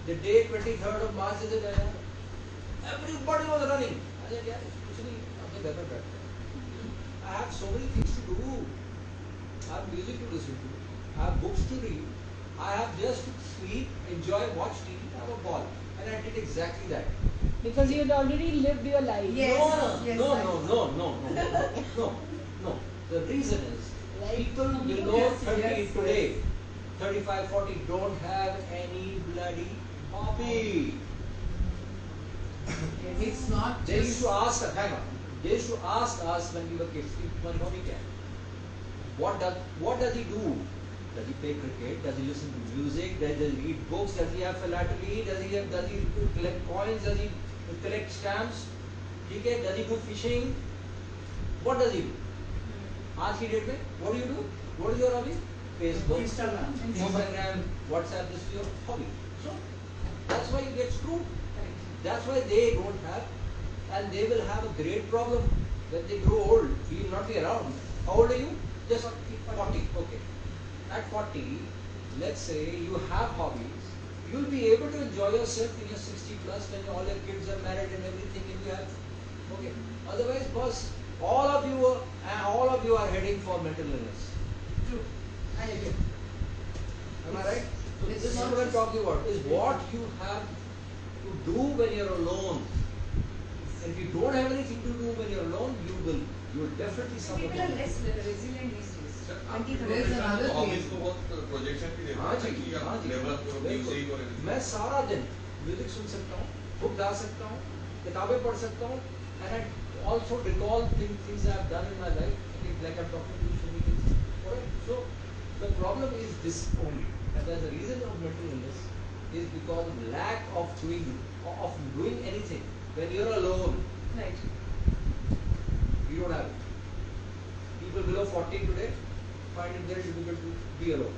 the day 23rd of March is it, everybody was running. I said, yeah, कुछ नहीं, अपने घर में बैठते हैं. I have so many things to do. I have music to listen to. I have books to read. I have just to sleep, enjoy, watch TV, have a ball. And I did exactly that. Because you had already lived your life. Yes. No. The reason is people below 30 today, 35, 40 don't have any bloody hobby. It's not They used just to ask us, hang on. They used to ask us when we were kids, "One hobby kya hai?" What does he do? Does he play cricket? Does he listen to music? Does he read books? Does he have philately? Does he collect coins? Does he collect stamps? ठीक है? Does he do fishing? What does he do? आज की date में what do you do? What is your hobby? Facebook, Instagram, WhatsApp. This is your hobby. So that's why you get screwed. That's why they don't have, and they will have a great problem when they grow old. You will not be around. How old are you? Just 40. Okay. At 40, let's say you have hobbies. You'll be able to enjoy yourself in your 60 plus when all your kids are married and everything, and you have. Okay. Otherwise, boss, all of you are heading for mental illness. True. I agree. Am I right? So It's this is not what I'm just- talking about. Is what you have to do when you're alone. And if you don't have anything to do when you're alone, you will definitely So suffer. people are less resilient these days. 20, 30. There's another hobbies thing. को बहुत projection भी देते हाँ हैं जी, कि हाँ आप जी, develop करो बिल्कुल। म्यूजिक और मैं सारा दिन म्यूजिक सुन सकता हूँ, बुक गा सकता हूँ, किताबें पढ़ सकता हूँ, and I also recall things I have done in my life. Like I'm talking to you so many things. Alright, so the problem is this only, and the reason of mental illness is because of lack of doing anything. When you're alone, Right. you don't have it. People below 40 today find it very difficult to be alone.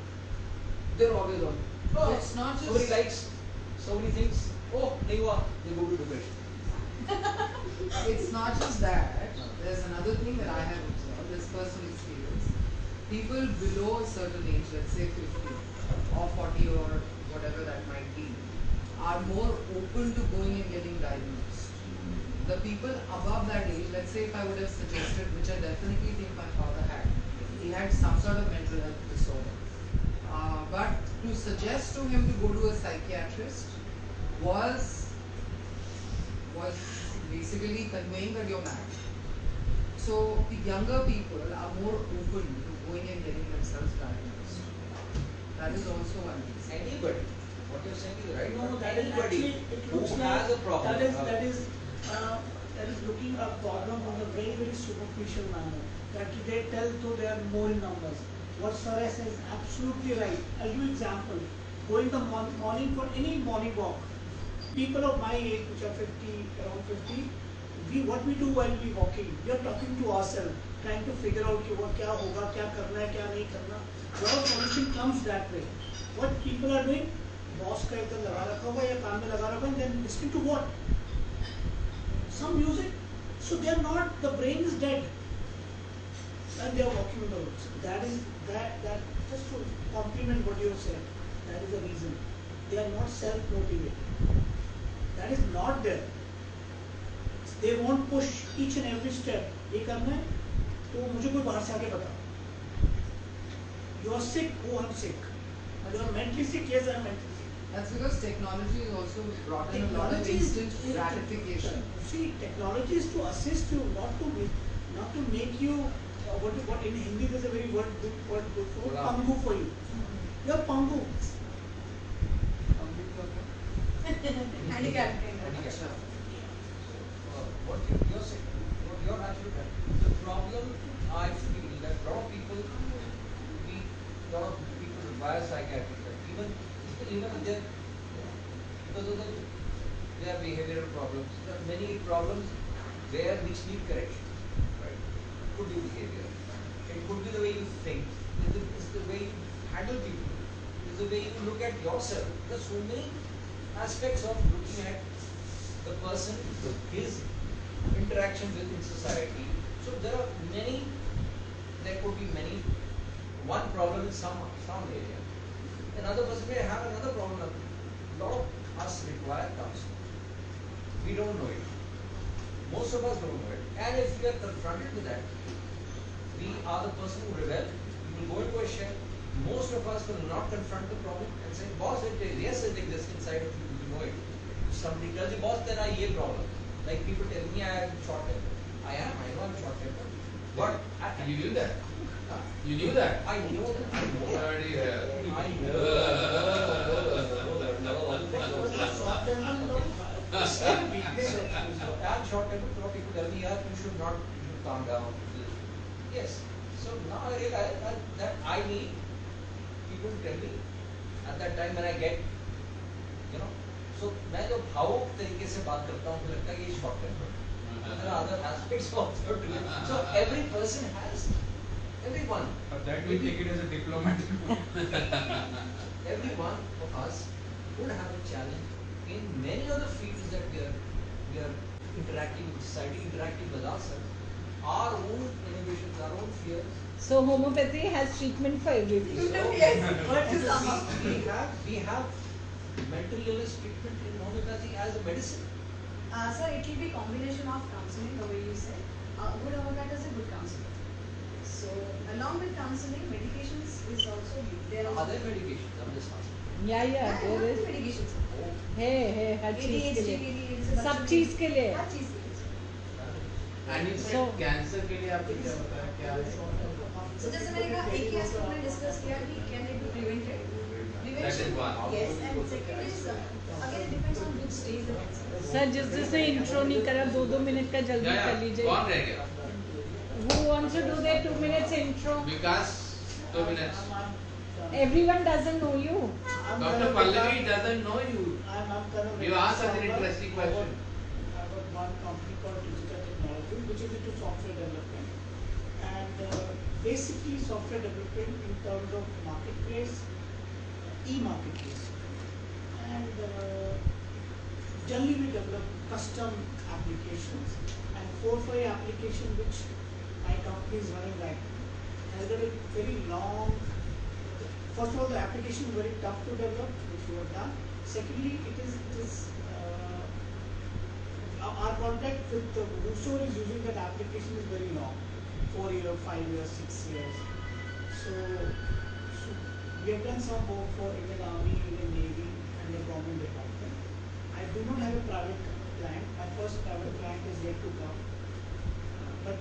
They're always on. Oh, It's not so many just- likes, so many things. Oh, nahi hua, they go to depression. It's not just that. There's another thing that I have observed, this personal experience. People below a certain age, let's say 50 or 40 or whatever that might be, are more open to going and getting diagnosed. The people above that age, let's say if I would have suggested, which I definitely think my father had some sort of mental health disorder. But to suggest to him to go to a psychiatrist was basically conveying that you're mad. So the younger people are more open to going and getting themselves diagnosed. That is also one reason. Anybody. What you're saying is right. No, that is Anybody actually, it who looks has like a problem. that is looking a problem from a very, very superficial manner. That they tell though they are more in numbers. What Sarah says is absolutely right. I'll give you example. Going the morning for any morning walk. People of my age, which are 50, around 50, what we do while we walking, we are talking to ourselves, trying to figure out कि what क्या होगा, क्या करना है, क्या नहीं करना. Lot of solution comes that way. What people are doing, boss का इधर लगा रखा होगा या काम में लगा रखा होगा, then listening to what? Some music. So they are not. The brain is dead, and they are walking on the roads. That just to complement what you have said. That is the reason. They are not self-motivated. That is not there. They won't push each and every step. ये करना है तो मुझे कोई बाहर से आके बता. You are sick. Oh, I'm sick. You are mentally sick. Yes, I'm mentally sick. That's because technology is also brought in a lot of instant gratification. See, technology is to assist you, not to make you. What in Hindi there's a very good word for pangu for you. You are pangu. Handicap. What you're saying, what you're actually right. The problem I feel that a lot of people require psychiatric help. Even if they're because of their behavioral problems. There are many problems which need correction. Right? It could be behavior. It could be the way you think. It's the way you handle people. It's the way you look at yourself. There are so many aspects of looking at the person, his interaction within society. So there could be many. One problem in some area. Another person may have another problem. A lot of us require counseling. We don't know it. Most of us don't know it. And if we are confronted with that, we are the person who rebel. We will go into a shed. Most of us will not confront the problem and say, boss, yes, it exists inside of you. You know it. If somebody tells you, boss, then I have a problem. Like people tell me I am short-tempered. I know I'm short-tempered. But You knew that? Huh? You knew that? I know that. I know that. Already there. I know I'm short-tempered. A lot of people tell me, you should calm down. Yes. So now I realize that I need people to tell me at that time when I get, so मैं जब भावुक तरीके से बात करता हूँ, मुझे लगता है कि ये short-tempered. There are other aspects also to it. So every person has, everyone. But that we take it as a diplomatic. Every one of us would have a challenge in many other fields that we are interacting with society, interacting with ourselves, our own innovations, our own fears. So homeopathy has treatment for everything. We have mental illness treatment in homeopathy as a medicine. Sir, it will be combination of counseling, the way you said. Good homeopath is a good counselor. So, along with counseling, medications is also there. Are there medications? I'm just asking. Yeah, there is. Medications. है हर चीज के लिए, सब चीज के लिए. हर चीज के लिए. And you said cancer के लिए आपको क्या बताया? क्या है? So जैसे मैंने कहा, एक ही aspect में discuss किया कि can it be prevented? That is one. Yes, and second is again it depends on which stage the cancer is. Sir जिससे इंट्रो नहीं करा 2 मिनट का जल्दी कर लीजिए. कौन रह गया? Who wants to do their 2 minutes intro? Vikas, 2 minutes. Everyone doesn't know you. Dr. Pallavi doesn't know you. You asked such an interesting question. I got one company called Digital Technology, which is into software development. And basically software development in terms of marketplace, e-marketplace. And generally we develop custom applications and 4-5 applications which my company is running right now. And there is very long, first of all the application is very tough to develop, which we have done. Secondly, it is our contact with whosoever is using that application is very long, 4 years, 5 years, 6 years. So we have done some work for Indian Army, Indian Navy, and the government department. I do not have a private client. My first private client is yet to come. But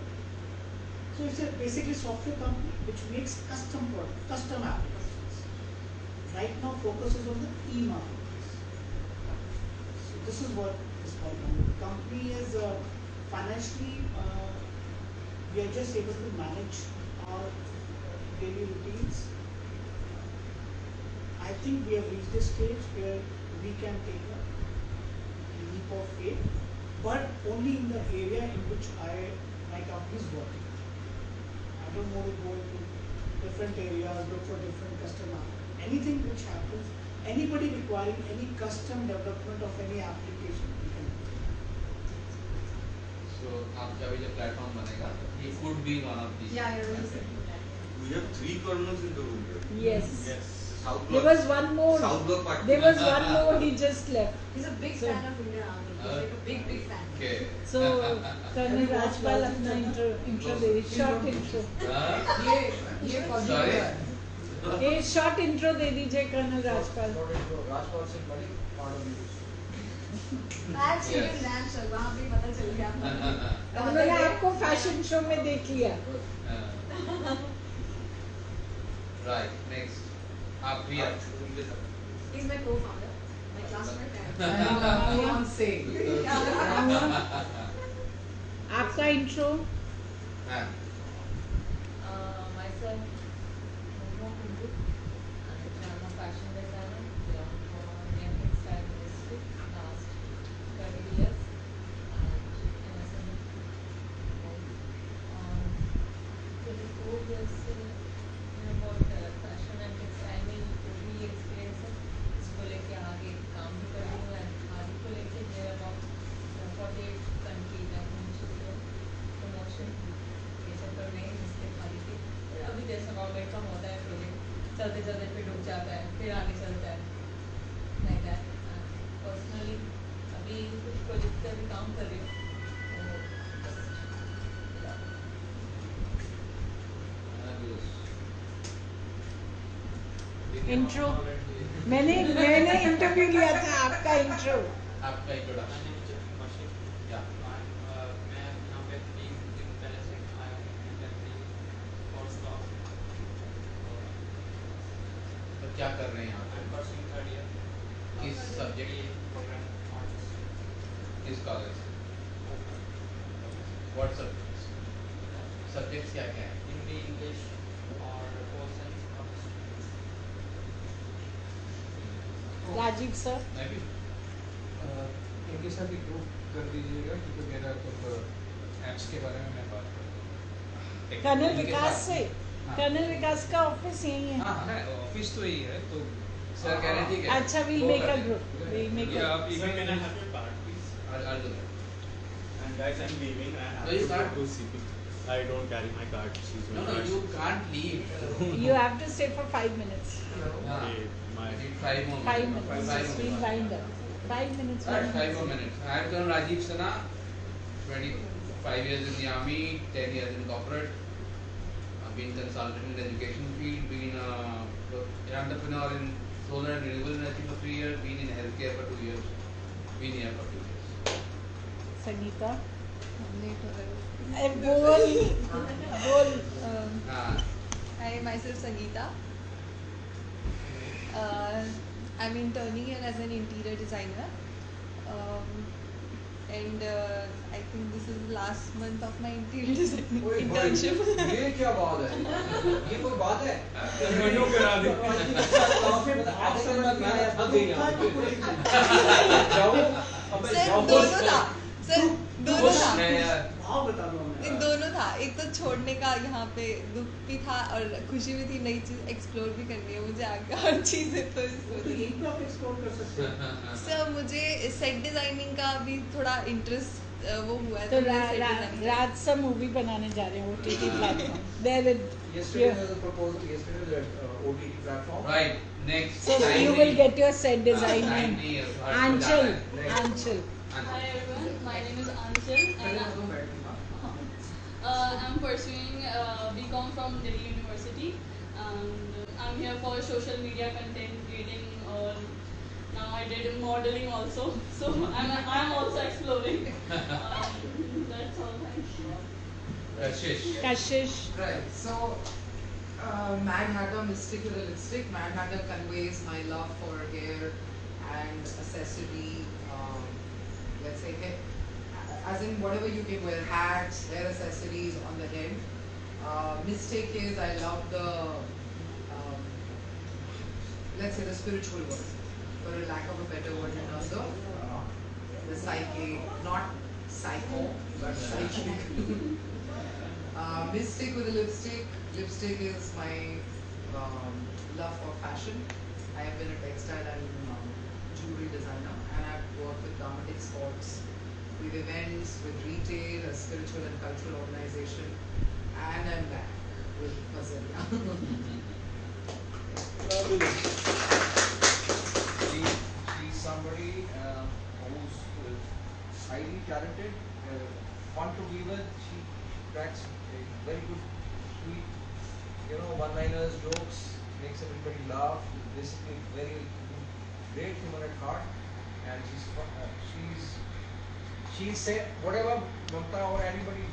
so it's a basically software company which makes custom product, custom applications. Right now, focuses on the e-marketplace. So this is what is called company. The company is financially, we are just able to manage our daily routines. I think we have reached a stage where we can take a leap of faith, but only in the area in which my company is working. I don't want to go into different areas, look for different customer. Anything which happens, anybody requiring any custom development of any application, we can do. So आपका भी जो platform बनेगा, it could be one of these. Yeah, you're really saying that. We have 3 kernels in the room here. Yes. Yes. South There block. was one more. South block party. There was one more. He just left. He's a big So- fan of Indian Army. He's like a big fan. Okay. So Colonel Rajpal अपना intro दे short intro. ये Sorry. ये short intro दे दीजिए Colonel Rajpal. Rajpal Singh Malik, part of the I've seen him dance, sir. वहाँ भी पता चल गया आपको. उन्होंने आपको fashion show में देख लिया. Right. Next. आप Priya. He's my co-founder, my classmate. Fiance. आपका intro. हाँ. Myself, Momo Kundu, and I'm a fashion designer. Belong from Indian textile industry last 30 years, and MSN 24 years about fashion and textile में जो भी experience है इसको लेके आगे काम भी कर रही हूँ and आगे को लेके मेरा about 48 countries and promotion ये सब कर रहे हैं जिसके खाली के अभी जैसा गवर्नमेंट का होता है प्रोजेक्ट चलते चलते फिर रुक जाता है फिर आगे चलता है लाइक दैट पर्सनली अभी कुछ प्रोजेक्ट पे भी काम कर रही हूँ Intro. मैंने इंटरव्यू लिया था आपका intro. आपका introduction. Yeah. मैं यहाँ पे 3 दिन पहले से आया हूँ कोर्स का तो क्या कर रहे हैं यहाँ पे? परसों 3rd year किस subject? प्रोग्राम आर्ट्स किस college? What subjects? Subjects क्या क्या है? हिंदी इंग्लिश और पोल साइंस राजीव सर. मैं भी. इनके साथ एक ग्रुप कर दीजिएगा क्योंकि मेरा तो एप्स के बारे में मैं बात करूँगा. कर्नल विकास से. हाँ. कर्नल विकास का ऑफिस यही है. हाँ है ऑफिस तो यही है तो Sir कह रहे हैं ठीक है. अच्छा we'll वो make कर a लें. group. We'll make या a. आप Sir, can I email have your card, please? I'll do that. And guys, I'm leaving. I have No, you to go can't. to CP. I don't carry my card. She's No, my no, card. you can't leave. You have to stay for 5 minutes. Okay, my. I need 5 more 5 minutes. minutes. Five We'll more. wind up. 5 minutes. Right, 5 more minutes. I have done Rajiv Sana, 25 years in the army, 10 years in corporate. I've been consultant in the education field, been an entrepreneur in solar and renewable energy for 3 years, been in healthcare for 2 years, been here for 2 years. Sangeeta. Late हो गए बोल. I myself Sangeeta. I'm interning here as an interior designer. And I think this is the last month of my interior design internship. ये क्या बात है? ये कोई बात है? वीडियो करा दी. सर दोनों था. सर दोनों था. भाव बता दो हमें. एक दोनों था. एक तो छोड़ने का यहाँ पे दुख भी था और खुशी भी थी. नई चीज एक्सप्लोर भी करनी है मुझे आगे हर चीजें तो इस तो वजह यही तो आप एक्सप्लोर कर सकते हैं. से सर मुझे सेट डिजाइनिंग का भी थोड़ा इंटरेस्ट वो हुआ है तो मैं set designing राज सा मूवी बनाने जा रहे हैं OTT platform. There with Yesterday there was a proposal. Yesterday that OTT platform. Right, next. so you will get your set design in. 90 years. Anchal. Next. Anchal. Hi everyone, my name is Anchal and I'm pursuing BCom from Delhi University and I'm here for social media content creating, or now I did modeling also, so I'm also exploring. That's all. Thank you. Kashish. Right. So, Mad Hatter Mystic with a lipstick. Mad Hatter conveys my love for hair and accessory. Let's say hair, as in whatever you can wear, hats, hair accessories on the head. Mystic is I love the let's say the spiritual word, for a lack of a better word, in terms of the psyche, not psycho, but psychic. Mystic with a lipstick. Lipstick is my love for fashion. I have been a textile and jewelry designer, and I've worked with Dharmatic Sports, with events, with retail, a spiritual and cultural organization, and I'm back with Fazelia. She's somebody who's highly talented, fun to be with. She cracks very good, sweet, one-liners, jokes, makes everybody laugh. Basically, very great human at heart, and she say whatever Mamta or anybody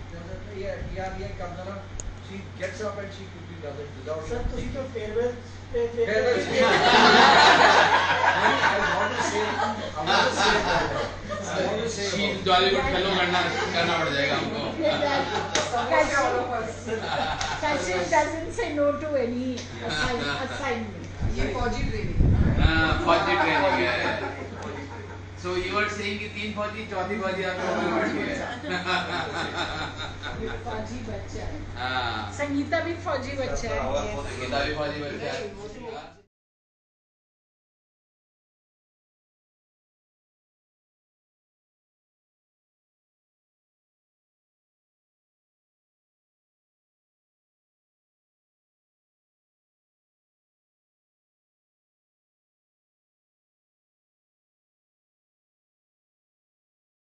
comes on, she gets up and she quickly does it without Sir, even ਤੁਸੀਂ thinking. ਤਾਂ farewell Farewell speech. I want to say sheet Bollywood film करना पड़ जाएगा हमको. Kashish doesn't say no to any assignment. ये फौजी training. फौजी training है. So you were saying कि 3 फौजी, चौथी फौजी आपको बढ़ गया. फौजी बच्चा है. हाँ. संगीता भी फौजी बच्चा है. संगीता भी फौजी बच्चा है.